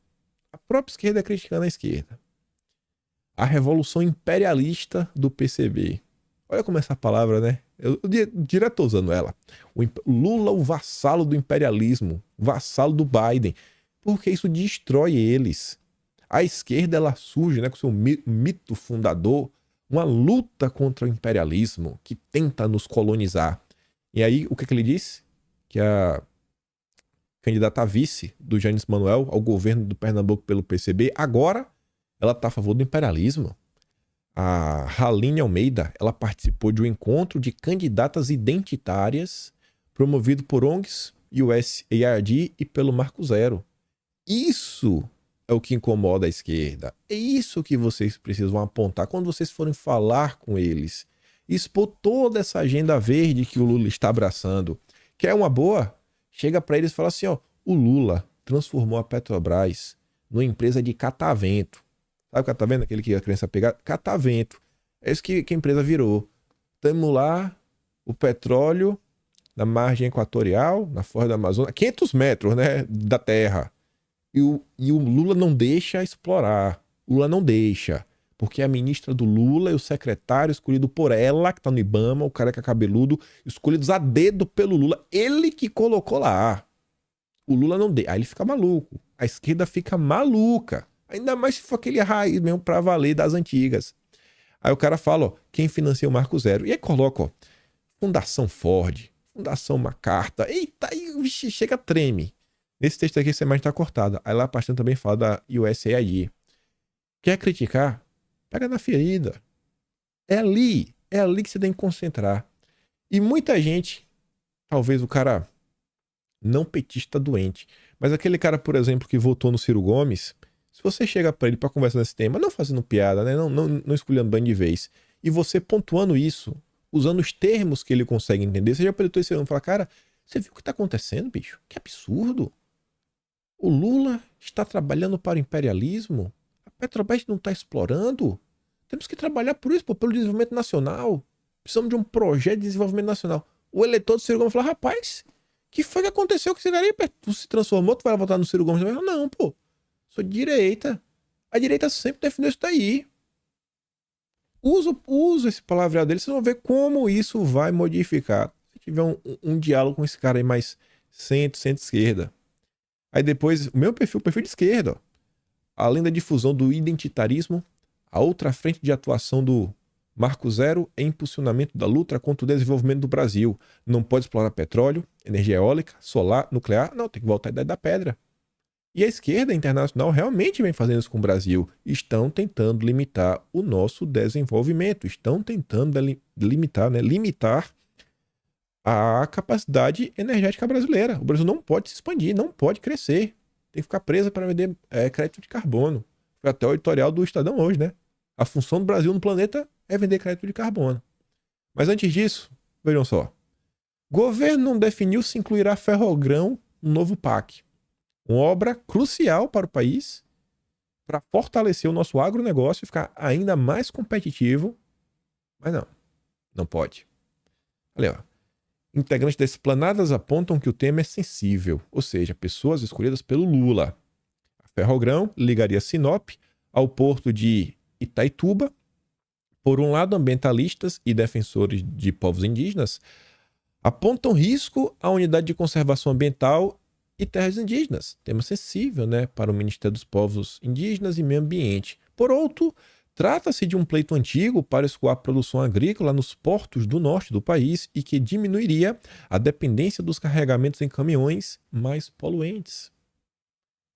S1: A própria esquerda criticando a esquerda. A revolução imperialista do PCB. Olha como essa palavra, né? Eu direto tô usando ela. O Lula, o vassalo do imperialismo. Vassalo do Biden. Porque isso destrói eles. A esquerda, ela surge, né, com seu mito fundador, uma luta contra o imperialismo que tenta nos colonizar. E aí, o que ele disse? Que a candidata a vice do Janes Manuel ao governo do Pernambuco pelo PCB, agora ela está a favor do imperialismo. a Haline Almeida, ela participou de um encontro de candidatas identitárias promovido por ONGs, USAID e pelo Marco Zero. Isso é o que incomoda a esquerda. É isso que vocês precisam apontar quando vocês forem falar com eles. Expor toda essa agenda verde que o Lula está abraçando. Quer uma boa? Chega para eles e fala assim, ó, o Lula transformou a Petrobras numa empresa de catavento. Sabe o catavento? Aquele que a criança pega? Catavento. É isso que a empresa virou. Temos lá o petróleo na margem equatorial, na foz da Amazônia, 500 metros, né, da terra. E o Lula não deixa explorar. O Lula não deixa. Porque a ministra do Lula e o secretário escolhido por ela, que tá no Ibama, o careca cabeludo, escolhidos a dedo pelo Lula. Ele que colocou lá. O Lula não deixa. Aí ele fica maluco. A esquerda fica maluca. Ainda mais se for aquele raiz mesmo pra valer das antigas. Aí o cara fala, ó, quem financia o Marco Zero? E aí coloca, ó, Fundação Ford, Fundação uma carta. Eita, aí vixe, chega, treme. Nesse texto aqui essa imagem tá cortada. Aí lá a pastor também fala da USAID. Quer criticar? Pega na ferida. É ali que você tem que concentrar. E muita gente, talvez o cara não petista doente, mas aquele cara, por exemplo, que votou no Ciro Gomes, se você chega pra ele pra conversar nesse tema, não fazendo piada, né? não escolhendo banho de vez, e você pontuando isso, usando os termos que ele consegue entender, você já pode esse ano e falar, cara, você viu o que tá acontecendo, bicho? Que absurdo. O Lula está trabalhando para o imperialismo? A Petrobras não está explorando? Temos que trabalhar por isso, pelo desenvolvimento nacional. Precisamos de um projeto de desenvolvimento nacional. O eleitor do Ciro Gomes falou, rapaz, que foi que aconteceu que você tu se transformou, tu vai votar no Ciro Gomes? Não, pô, sou de direita. A direita sempre defendeu isso daí. Usa esse palavreado dele, vocês vão ver como isso vai modificar. Se tiver um diálogo com esse cara aí mais centro-esquerda. Aí depois, o meu perfil de esquerda, ó. Além da difusão do identitarismo, a outra frente de atuação do Marco Zero é impulsionamento da luta contra o desenvolvimento do Brasil. Não pode explorar petróleo, energia eólica, solar, nuclear. Não, tem que voltar à idade da pedra. E a esquerda internacional realmente vem fazendo isso com o Brasil. Estão tentando limitar o nosso desenvolvimento. Estão tentando limitar a capacidade energética brasileira. O Brasil não pode se expandir, não pode crescer. Tem que ficar preso para vender crédito de carbono. Foi até o editorial do Estadão hoje, né? A função do Brasil no planeta é vender crédito de carbono. Mas antes disso, vejam só. Governo não definiu se incluirá Ferrogrão no novo PAC. Uma obra crucial para o país, para fortalecer o nosso agronegócio e ficar ainda mais competitivo. Mas não pode. Olha, ó. Integrantes das esplanadas apontam que o tema é sensível, ou seja, pessoas escolhidas pelo Lula. A Ferrogrão ligaria Sinop ao porto de Itaituba. Por um lado, ambientalistas e defensores de povos indígenas apontam risco à unidade de conservação ambiental e terras indígenas, tema sensível, né, para o Ministério dos Povos Indígenas e Meio Ambiente. Por outro, trata-se de um pleito antigo para escoar a produção agrícola nos portos do norte do país e que diminuiria a dependência dos carregamentos em caminhões mais poluentes.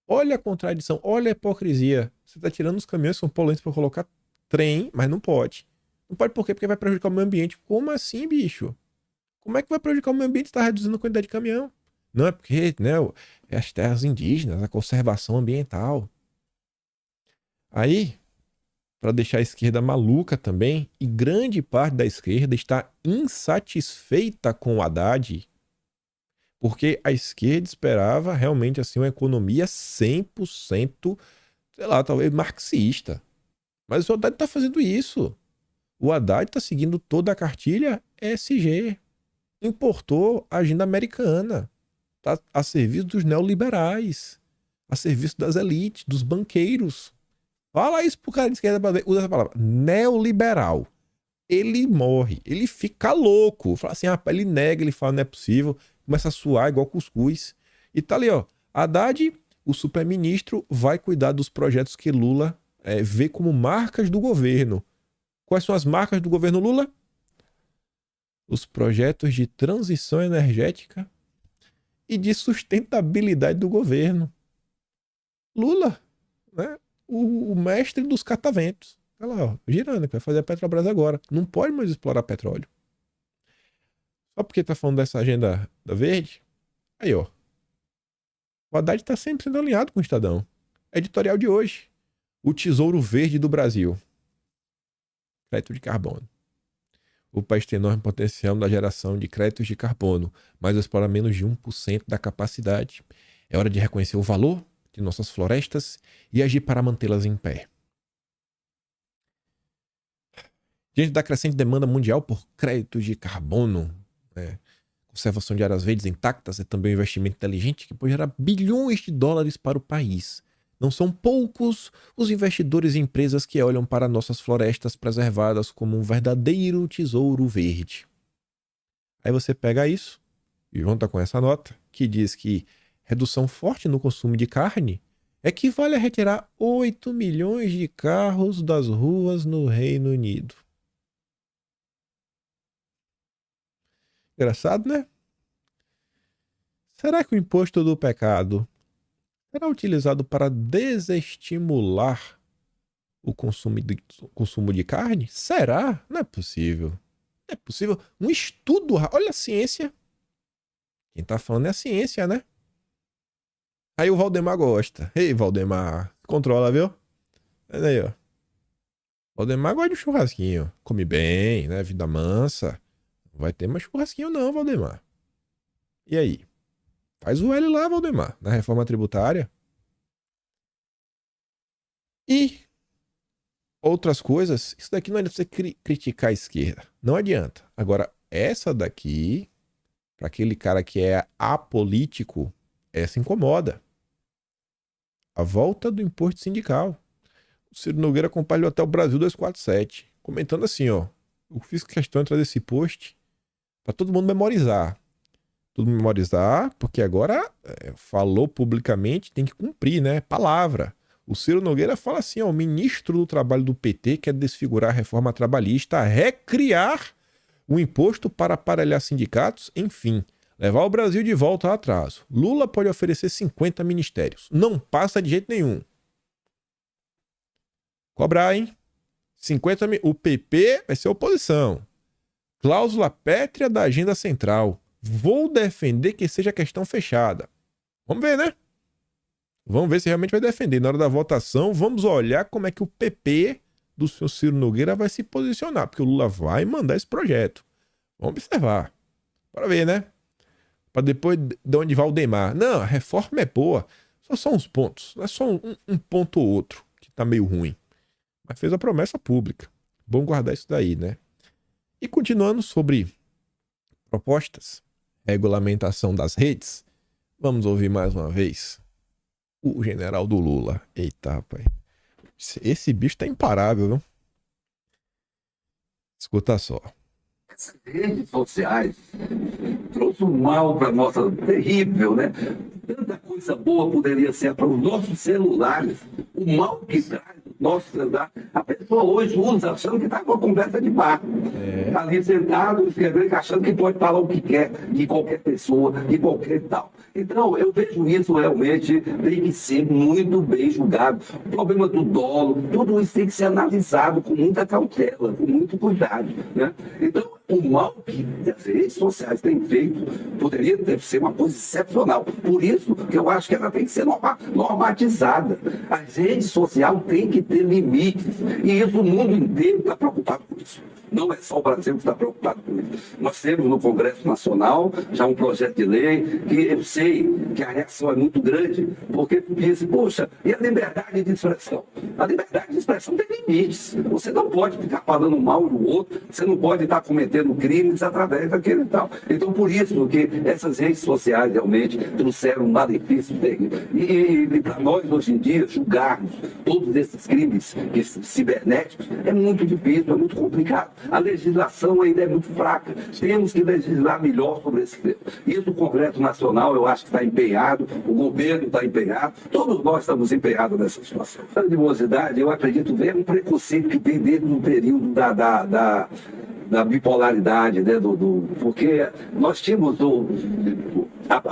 S1: Olha a contradição, olha a hipocrisia. Você está tirando os caminhões que são poluentes para colocar trem, mas não pode. Não pode por quê? Porque vai prejudicar o meio ambiente. Como assim, bicho? Como é que vai prejudicar o meio ambiente se está reduzindo a quantidade de caminhão? Não é porque, né, é as terras indígenas, a conservação ambiental. Aí, para deixar a esquerda maluca também, e grande parte da esquerda está insatisfeita com o Haddad, porque a esquerda esperava realmente assim uma economia 100%, sei lá, talvez marxista. Mas o Haddad está fazendo isso. O Haddad está seguindo toda a cartilha ESG. Importou a agenda americana. Está a serviço dos neoliberais. A serviço das elites, dos banqueiros. Fala isso pro cara de esquerda pra ver. Usa essa palavra. Neoliberal. Ele morre. Ele fica louco. Fala assim, ele nega, ele fala, não é possível. Começa a suar igual cuscuz. E tá ali, ó. Haddad, o superministro, vai cuidar dos projetos que Lula vê como marcas do governo. Quais são as marcas do governo Lula? Os projetos de transição energética e de sustentabilidade do governo. Lula, né? O mestre dos cataventos. Tá lá, ó, girando, que vai fazer a Petrobras agora. Não pode mais explorar petróleo. Só porque tá falando dessa agenda da verde. Aí, ó. O Haddad tá sempre sendo alinhado com o Estadão. Editorial de hoje. O Tesouro Verde do Brasil. Crédito de carbono. O país tem enorme potencial na geração de créditos de carbono, mas explora menos de 1% da capacidade. É hora de reconhecer o valor de nossas florestas e agir para mantê-las em pé. Diante da crescente demanda mundial por créditos de carbono, conservação de áreas verdes intactas é também um investimento inteligente que pode gerar bilhões de dólares para o país. Não são poucos os investidores e empresas que olham para nossas florestas preservadas como um verdadeiro tesouro verde. Aí você pega isso e junta com essa nota que diz que redução forte no consumo de carne equivale a retirar 8 milhões de carros das ruas no Reino Unido. Engraçado, né? Será que o imposto do pecado será utilizado para desestimular o consumo de carne? Será? Não é possível. Não é possível. Um estudo... Olha a ciência. Quem tá falando é a ciência, né? Aí o Valdemar gosta. Ei, Valdemar. Controla, viu? Olha aí, ó. Valdemar gosta de um churrasquinho. Come bem, né? Vida mansa. Não vai ter mais churrasquinho não, Valdemar. E aí? Faz o L lá, Valdemar, na reforma tributária. E outras coisas, isso daqui não adianta você criticar a esquerda. Não adianta. Agora, essa daqui, para aquele cara que é apolítico, essa incomoda. A volta do imposto sindical. O Ciro Nogueira compartilhou até o Brasil 247, comentando assim, ó. Eu fiz questão de trazer esse post para todo mundo memorizar. Todo mundo memorizar, porque agora falou publicamente, tem que cumprir, né? Palavra. O Ciro Nogueira fala assim, ó, o ministro do Trabalho do PT quer desfigurar a reforma trabalhista, recriar o imposto para aparelhar sindicatos, enfim, levar o Brasil de volta ao atraso. Lula pode oferecer 50 ministérios. Não passa de jeito nenhum. Cobrar, hein? 50 mil. O PP vai ser oposição. Cláusula pétrea da agenda central. Vou defender que seja questão fechada. Vamos ver, né? Vamos ver se realmente vai defender. Na hora da votação, vamos olhar como é que o PP do senhor Ciro Nogueira vai se posicionar, porque o Lula vai mandar esse projeto. Vamos observar. Para ver, né? Para depois de onde vai o Valdemar. Não, a reforma é boa. Só são uns pontos. Não é só um ponto ou outro que tá meio ruim. Mas fez a promessa pública. Bom guardar isso daí, né? E continuando sobre propostas, regulamentação das redes, vamos ouvir mais uma vez o general do Lula. Eita, rapaz. Esse bicho tá imparável, viu? Escuta só.
S2: Essas redes sociais trouxe um mal para nossa terrível, né? Tanta coisa boa poderia ser para os nossos celulares. O mal que traz os nossos celulares. A pessoa hoje usa achando que está com uma conversa de bar. Está ali sentado, escrevendo, achando que pode falar o que quer de qualquer pessoa, de qualquer tal. Então, eu vejo isso realmente tem que ser muito bem julgado. O problema do dolo, tudo isso tem que ser analisado com muita cautela, com muito cuidado, né? Então, o mal que as redes sociais têm feito deve ser uma coisa excepcional. Por isso que eu acho que ela tem que ser normatizada. As redes sociais têm que ter limites. E isso o mundo inteiro está preocupado com isso. Não é só o Brasil que está preocupado com isso. Nós temos no Congresso Nacional já um projeto de lei que eu sei que a reação é muito grande, porque diz, poxa, e a liberdade de expressão? A liberdade de expressão tem limites. Você não pode ficar falando mal do outro, você não pode estar cometendo crimes através daquele e tal. Então, por isso que essas redes sociais realmente trouxeram um malefício terrível. E para nós, hoje em dia, julgarmos todos esses crimes cibernéticos é muito difícil, é muito complicado. A legislação ainda é muito fraca. Temos que legislar melhor sobre esse tema. Isso o Congresso Nacional, eu acho que está empenhado, o governo está empenhado, todos nós estamos empenhados nessa situação. A animosidade, eu acredito, é um preconceito que tem desde o período da bipolaridade, né? Porque nós tínhamos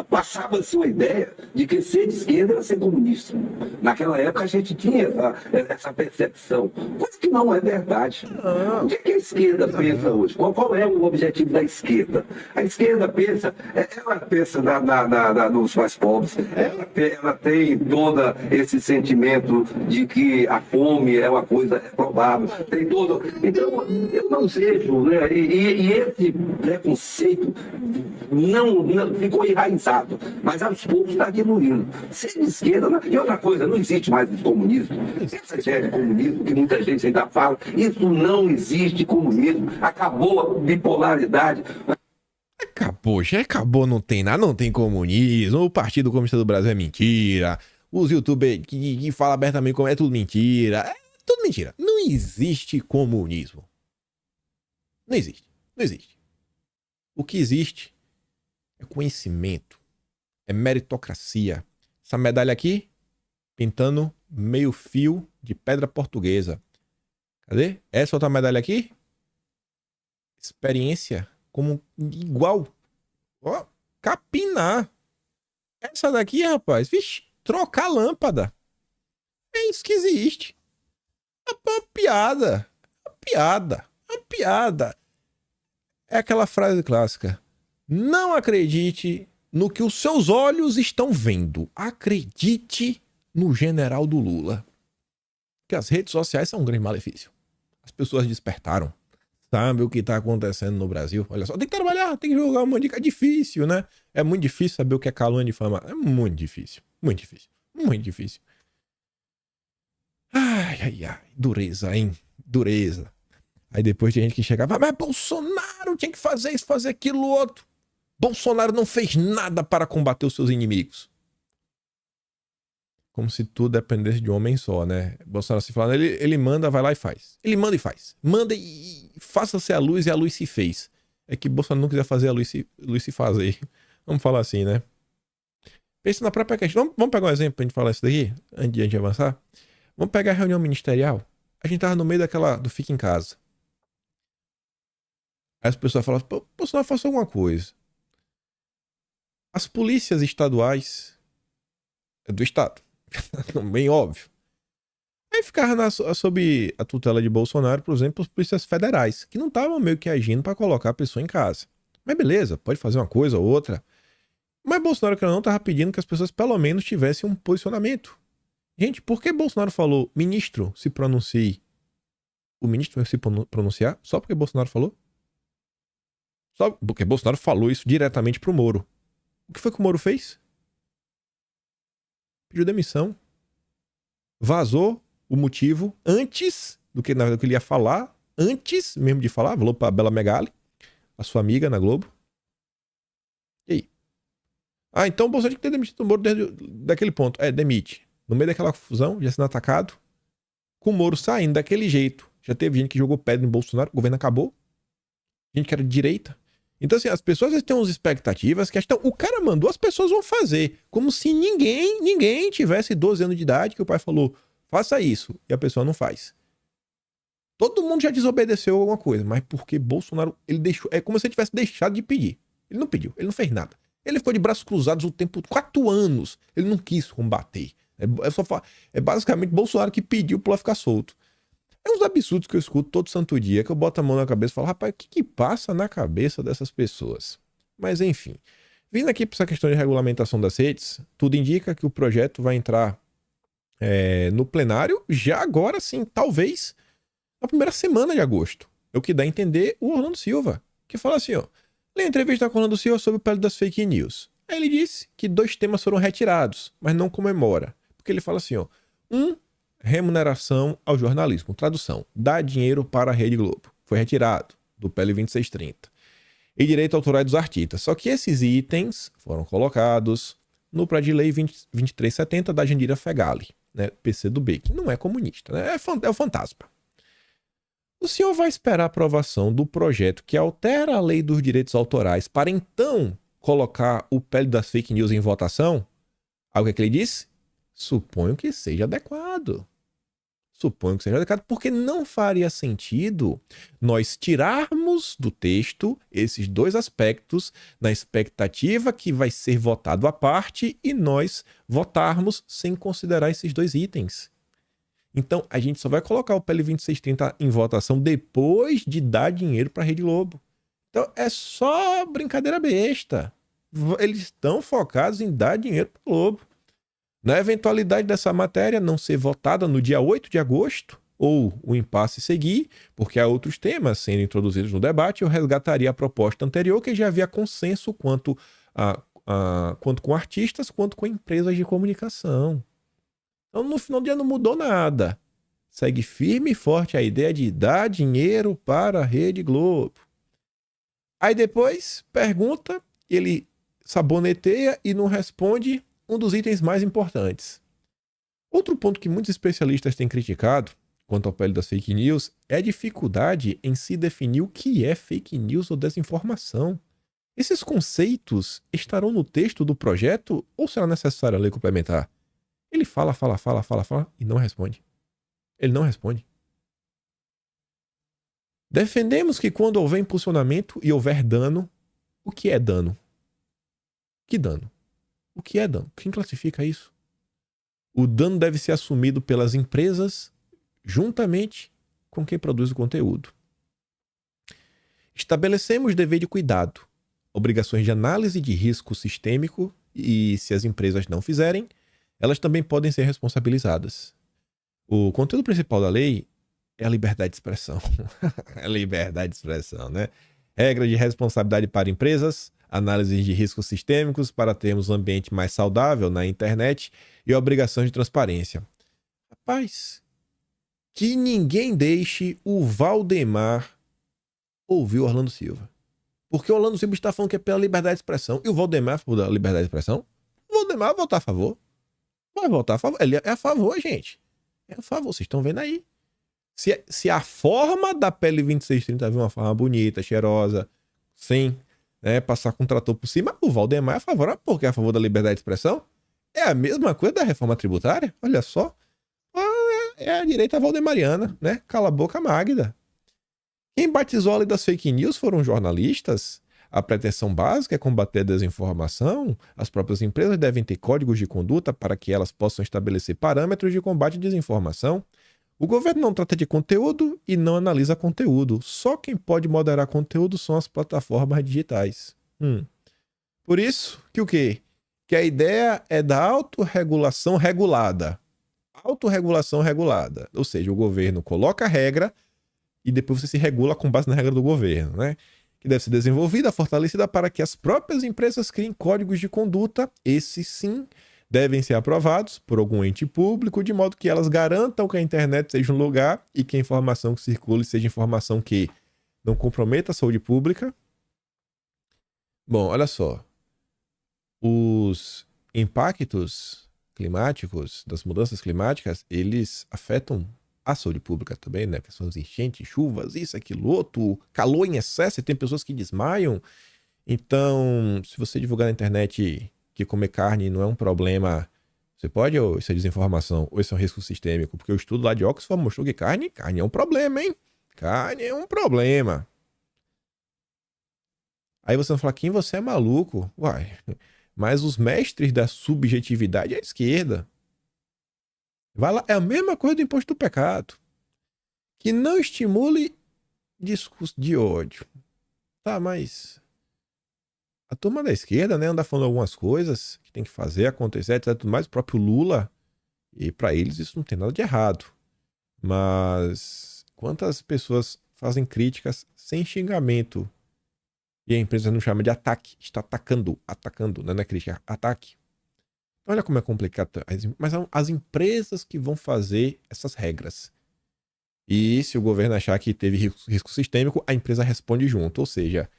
S2: Passava-se uma ideia de que ser de esquerda era ser comunista. Naquela época a gente tinha essa percepção, coisa que não é verdade. O que a esquerda pensa hoje? Qual é o objetivo da esquerda? A esquerda pensa, ela pensa nos mais pobres, ela tem todo esse sentimento de que a fome é uma coisa provável, tem todo. Então, eu não vejo, né? E esse preconceito não ficou enraizado, mas aos poucos está diminuindo. Ser de esquerda, e outra coisa, não existe mais comunismo. Essa ideia de comunismo, que muita gente ainda fala, isso não existe comunismo. Acabou a bipolaridade.
S1: Acabou, já acabou, não tem nada, não tem comunismo, o Partido Comunista do Brasil é mentira, os youtubers que falam abertamente como é tudo mentira, é tudo mentira. Não existe comunismo. Não existe, não existe. O que existe é conhecimento, é meritocracia. Essa medalha aqui, pintando meio fio de pedra portuguesa. Cadê? Essa outra medalha aqui, experiência como igual. Ó, capinar. Essa daqui, rapaz, vixe, trocar lâmpada. É isso que existe. É uma piada. Uma piada. Uma piada. É aquela frase clássica. Não acredite no que os seus olhos estão vendo. Acredite no general do Lula. Porque as redes sociais são um grande malefício. As pessoas despertaram. Sabe o que está acontecendo no Brasil? Olha só, tem que trabalhar, tem que jogar uma dica. É difícil, né? É muito difícil saber o que é calúnia e fama. É muito difícil. Muito difícil. Muito difícil. Ai, ai, ai. Dureza, hein? Dureza. Aí depois tem gente que chegava, mas Bolsonaro tinha que fazer isso, fazer aquilo, outro. Bolsonaro não fez nada para combater os seus inimigos. Como se tudo dependesse de um homem só, né? Bolsonaro se fala, ele manda, vai lá e faz. Ele manda e faz. Manda e faça-se a luz e a luz se fez. É que Bolsonaro não quiser fazer a luz se fazer. Vamos falar assim, né? Pensa na própria questão. Vamos pegar um exemplo pra gente falar isso daqui, antes de a gente avançar. Vamos pegar a reunião ministerial. A gente tava no meio do fica em casa. Aí as pessoas falam, Bolsonaro, faça alguma coisa. As polícias estaduais é do estado. Bem óbvio. Aí ficava sob a tutela de Bolsonaro, por exemplo, as polícias federais, que não estavam meio que agindo para colocar a pessoa em casa. Mas beleza, pode fazer uma coisa ou outra. Mas Bolsonaro, que não, estava pedindo que as pessoas pelo menos tivessem um posicionamento. Gente, por que Bolsonaro falou, ministro, se pronuncie? O ministro vai se pronunciar só porque Bolsonaro falou? Só porque Bolsonaro falou isso diretamente pro Moro. O que foi que o Moro fez? Pediu demissão. Vazou o motivo antes do que, na verdade, que ele ia falar. Antes mesmo de falar. Falou pra Bela Megali, a sua amiga na Globo. E aí? Ah, então o Bolsonaro tinha que ter demitido o Moro desde daquele ponto. É, demite. No meio daquela confusão, já sendo atacado. Com o Moro saindo daquele jeito. Já teve gente que jogou pedra no Bolsonaro. O governo acabou. Gente que era de direita. Então, assim, as pessoas têm umas expectativas que estão. O cara mandou, as pessoas vão fazer. Como se ninguém tivesse 12 anos de idade que o pai falou, faça isso. E a pessoa não faz. Todo mundo já desobedeceu alguma coisa. Mas porque Bolsonaro, ele deixou. É como se ele tivesse deixado de pedir. Ele não pediu, ele não fez nada. Ele ficou de braços cruzados o tempo. 4 anos. Ele não quis combater. É basicamente Bolsonaro que pediu pra ficar solto. É uns absurdos que eu escuto todo santo dia, que eu boto a mão na cabeça e falo, rapaz, o que passa na cabeça dessas pessoas? Mas enfim, vindo aqui para essa questão de regulamentação das redes, tudo indica que o projeto vai entrar no plenário já agora sim, talvez na primeira semana de agosto. É o que dá a entender o Orlando Silva, que fala assim, ó, lê a entrevista com o Orlando Silva sobre o pelo das fake news. Aí ele disse que 2 temas foram retirados, mas não comemora. Porque ele fala assim, ó, remuneração ao jornalismo. Tradução. Dá dinheiro para a Rede Globo. Foi retirado do PL 2630. E direito autoral dos artistas. Só que esses itens foram colocados no projeto de lei 2370 da Jandira Fegali, né, PCdoB, que não é comunista, né, é o fantasma. O senhor vai esperar a aprovação do projeto que altera a lei dos direitos autorais para então colocar o PL das fake news em votação? Algo que ele disse? Suponho que seja adequado. Suponho que seja adequado, porque não faria sentido nós tirarmos do texto esses dois aspectos na expectativa que vai ser votado à parte e nós votarmos sem considerar esses dois itens. Então, a gente só vai colocar o PL 2630 em votação depois de dar dinheiro para a Rede Globo. Então, é só brincadeira besta. Eles estão focados em dar dinheiro para o Globo. Na eventualidade dessa matéria não ser votada no dia 8 de agosto, ou o impasse seguir, porque há outros temas sendo introduzidos no debate, eu resgataria a proposta anterior, que já havia consenso quanto com artistas, quanto com empresas de comunicação. Então, no final do dia não mudou nada. Segue firme e forte a ideia de dar dinheiro para a Rede Globo. Aí depois, pergunta, ele saboneteia e não responde um dos itens mais importantes. Outro ponto que muitos especialistas têm criticado quanto ao PL das fake news é a dificuldade em se definir o que é fake news ou desinformação. Esses conceitos estarão no texto do projeto ou será necessária a lei complementar? Ele fala e não responde. Ele não responde. Defendemos que quando houver impulsionamento e houver dano, o que é dano? Que dano? O que é dano? Quem classifica isso? O dano deve ser assumido pelas empresas juntamente com quem produz o conteúdo. Estabelecemos dever de cuidado, obrigações de análise de risco sistêmico e, se as empresas não fizerem, elas também podem ser responsabilizadas. O conteúdo principal da lei é a liberdade de expressão. É a liberdade de expressão, né? Regra de responsabilidade para empresas, análise de riscos sistêmicos para termos um ambiente mais saudável na internet e obrigação de transparência. Rapaz, que ninguém deixe o Valdemar ouvir o Orlando Silva. Porque o Orlando Silva está falando que é pela liberdade de expressão. E o Valdemar falou da liberdade de expressão. O Valdemar vai votar a favor. Vai votar a favor. Ele é a favor, gente. É a favor, vocês estão vendo aí. Se a forma da PL 2630 vir uma forma bonita, cheirosa, sem passar com um trator por cima, o Valdemar é a favor. Porque é a favor da liberdade de expressão? É a mesma coisa da reforma tributária? Olha só. É a direita valdemariana, né? Cala a boca, Magda. Quem batizou a lei das fake news foram jornalistas. A pretensão básica é combater a desinformação. As próprias empresas devem ter códigos de conduta para que elas possam estabelecer parâmetros de combate à desinformação. O governo não trata de conteúdo e não analisa conteúdo. Só quem pode moderar conteúdo são as plataformas digitais. Por isso, que o quê? Que a ideia é da autorregulação regulada. Autorregulação regulada. Ou seja, o governo coloca a regra e depois você se regula com base na regra do governo, né? Que deve ser desenvolvida, fortalecida para que as próprias empresas criem códigos de conduta. Esses sim devem ser aprovados por algum ente público, de modo que elas garantam que a internet seja um lugar e que a informação que circule seja informação que não comprometa a saúde pública. Bom, olha só. Os impactos climáticos, das mudanças climáticas, eles afetam a saúde pública também, né? Questões de enchentes, chuvas, isso, aquilo, outro, calor em excesso, e tem pessoas que desmaiam. Então, se você divulgar na internet que comer carne não é um problema, você pode, ou isso é desinformação, ou isso é um risco sistêmico, porque o estudo lá de Oxford mostrou que carne é um problema, hein? Carne é um problema. Aí você vai falar, quem você é maluco? Uai, mas os mestres da subjetividade é a esquerda. Vai lá, é a mesma coisa do imposto do pecado. Que não estimule discurso de ódio. Tá, mas a turma da esquerda, né, anda falando algumas coisas que tem que fazer, acontecer, etc. Tudo mais, o próprio Lula, e para eles isso não tem nada de errado. Mas quantas pessoas fazem críticas sem xingamento e a empresa não chama de ataque, está atacando, não é crítica, ataque. Olha como é complicado. Mas são as empresas que vão fazer essas regras. E se o governo achar que teve risco sistêmico, a empresa responde junto. Ou seja,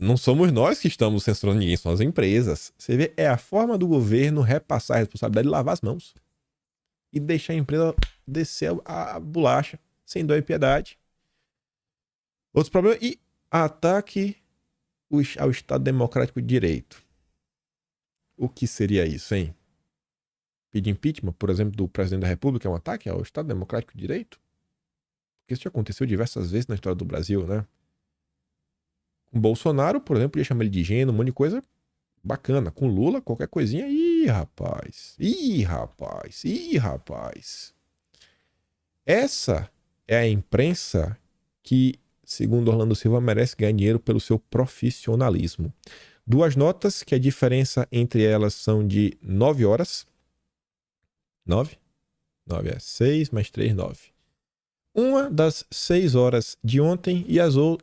S1: não somos nós que estamos censurando ninguém, são as empresas. Você vê, é a forma do governo repassar a responsabilidade de lavar as mãos. E deixar a empresa descer a bolacha, sem dó e piedade. Outros problemas. E ataque ao Estado Democrático de Direito. O que seria isso, hein? pedir impeachment, por exemplo, do presidente da República é um ataque ao Estado Democrático de Direito? Porque isso já aconteceu diversas vezes na história do Brasil, né? Com Bolsonaro, por exemplo, ia chamar ele de gênio, um monte de coisa bacana. Com Lula, qualquer coisinha, ih, rapaz. Ih, rapaz. Ih, rapaz. Essa é a imprensa que, segundo Orlando Silva, merece ganhar dinheiro pelo seu profissionalismo. 2 notas, que a diferença entre elas são de 9 horas. 9? 9 é 6 mais 3, 9. Uma das 6 horas de ontem e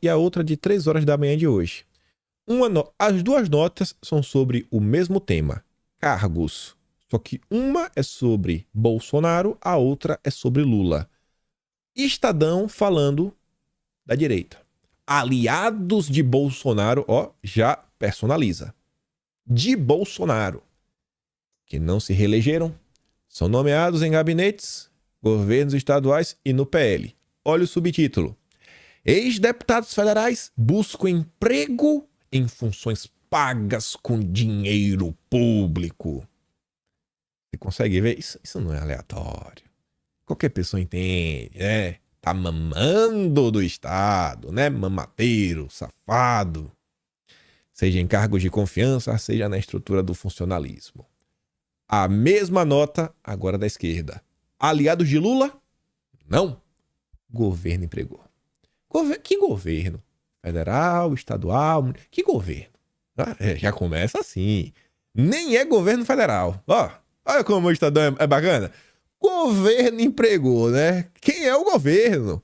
S1: a outra de 3 horas da manhã de hoje. As 2 notas são sobre o mesmo tema, cargos. Só que uma é sobre Bolsonaro, a outra é sobre Lula. Estadão falando da direita. Aliados de Bolsonaro, ó, já personaliza. De Bolsonaro, que não se reelegeram, são nomeados em gabinetes, governos estaduais e no PL. Olha o subtítulo. Ex-deputados federais buscam emprego em funções pagas com dinheiro público. Você consegue ver? Isso não é aleatório. Qualquer pessoa entende, né? Tá mamando do Estado, né? Mamateiro, safado. Seja em cargos de confiança, seja na estrutura do funcionalismo. A mesma nota, agora da esquerda. Aliados de Lula? Não. Governo empregou. Que governo? Federal, estadual? Que governo? Já começa assim. Nem é governo federal. Olha como o Estadão é bacana. Governo empregou, né? Quem é o governo?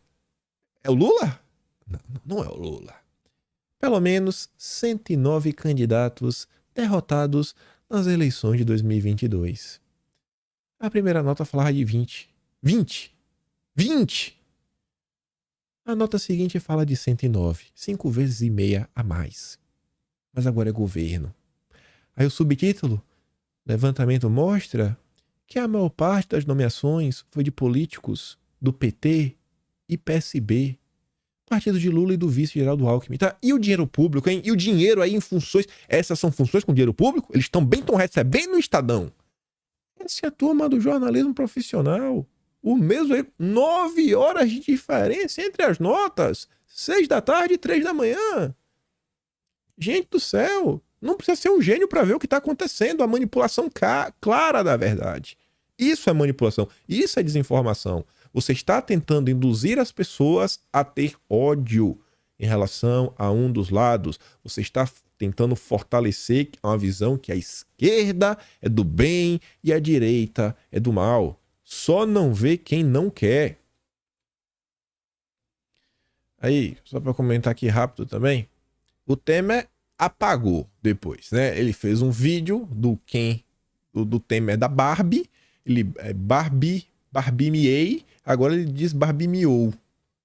S1: É o Lula? Não é o Lula. Pelo menos 109 candidatos derrotados nas eleições de 2022. A primeira nota falava de 20. 20! 20! A nota seguinte fala de 109. 5 vezes e meia a mais. Mas agora é governo. Aí o subtítulo, levantamento mostra que a maior parte das nomeações foi de políticos do PT e PSB, partido de Lula e do vice-Geraldo Alckmin. Tá? E o dinheiro público, hein? E o dinheiro aí em funções... Essas são funções com dinheiro público? Eles estão recebendo no Estadão. Essa é a turma do jornalismo profissional. O mesmo aí, 9 horas de diferença entre as notas. 6 da tarde e 3 da manhã. Gente do céu, não precisa ser um gênio para ver o que está acontecendo. A manipulação clara da verdade. Isso é manipulação. Isso é desinformação. Você está tentando induzir as pessoas a ter ódio em relação a um dos lados. Você está tentando fortalecer uma visão que a esquerda é do bem e a direita é do mal. Só não vê quem não quer. Aí, só para comentar aqui rápido também, o Temer apagou depois, né? Ele fez um vídeo do Temer da Barbie, ele Barbie-miei, agora ele diz Barbie-miou.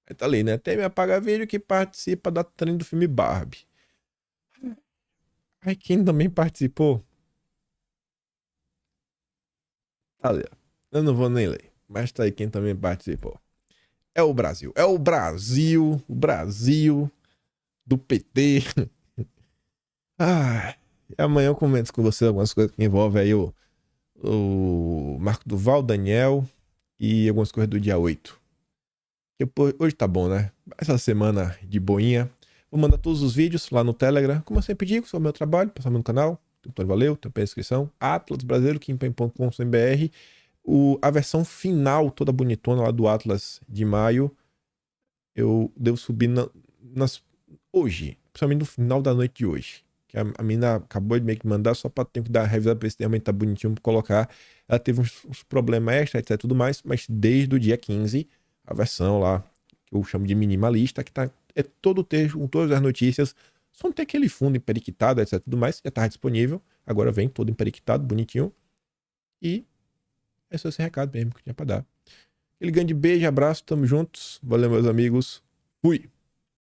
S1: Aí tá ali, né? Temer apaga vídeo que participa da trend do filme Barbie. Aí quem também participou? Tá ali, ó. Eu não vou nem ler, mas tá aí quem também participou. É o Brasil. É o Brasil do PT. E amanhã eu comento com você algumas coisas que envolvem aí o Marco Duval, Daniel e algumas coisas do dia 8. Hoje tá bom, né? Essa semana de boinha. Vou mandar todos os vídeos lá no Telegram. Como eu sempre digo, sobre o meu trabalho, passar no canal. Valeu, tem a inscrição. Atlas Brasileiro, kimpen.com.br. A versão final, toda bonitona lá do Atlas de maio, eu devo subir hoje, principalmente no final da noite de hoje. Que a mina acabou de meio que mandar só para ter que dar a revisada para esse realmente tá bonitinho para colocar. Ela teve uns problemas extra, etc, tudo mais, mas desde o dia 15, a versão lá, que eu chamo de minimalista, que é todo o texto, com todas as notícias, só não tem aquele fundo emperiquitado, etc, tudo mais, já tá disponível. Agora vem todo emperiquitado, bonitinho. E é só esse recado mesmo que eu tinha pra dar. Aquele grande beijo, abraço, tamo juntos. Valeu, meus amigos. Fui!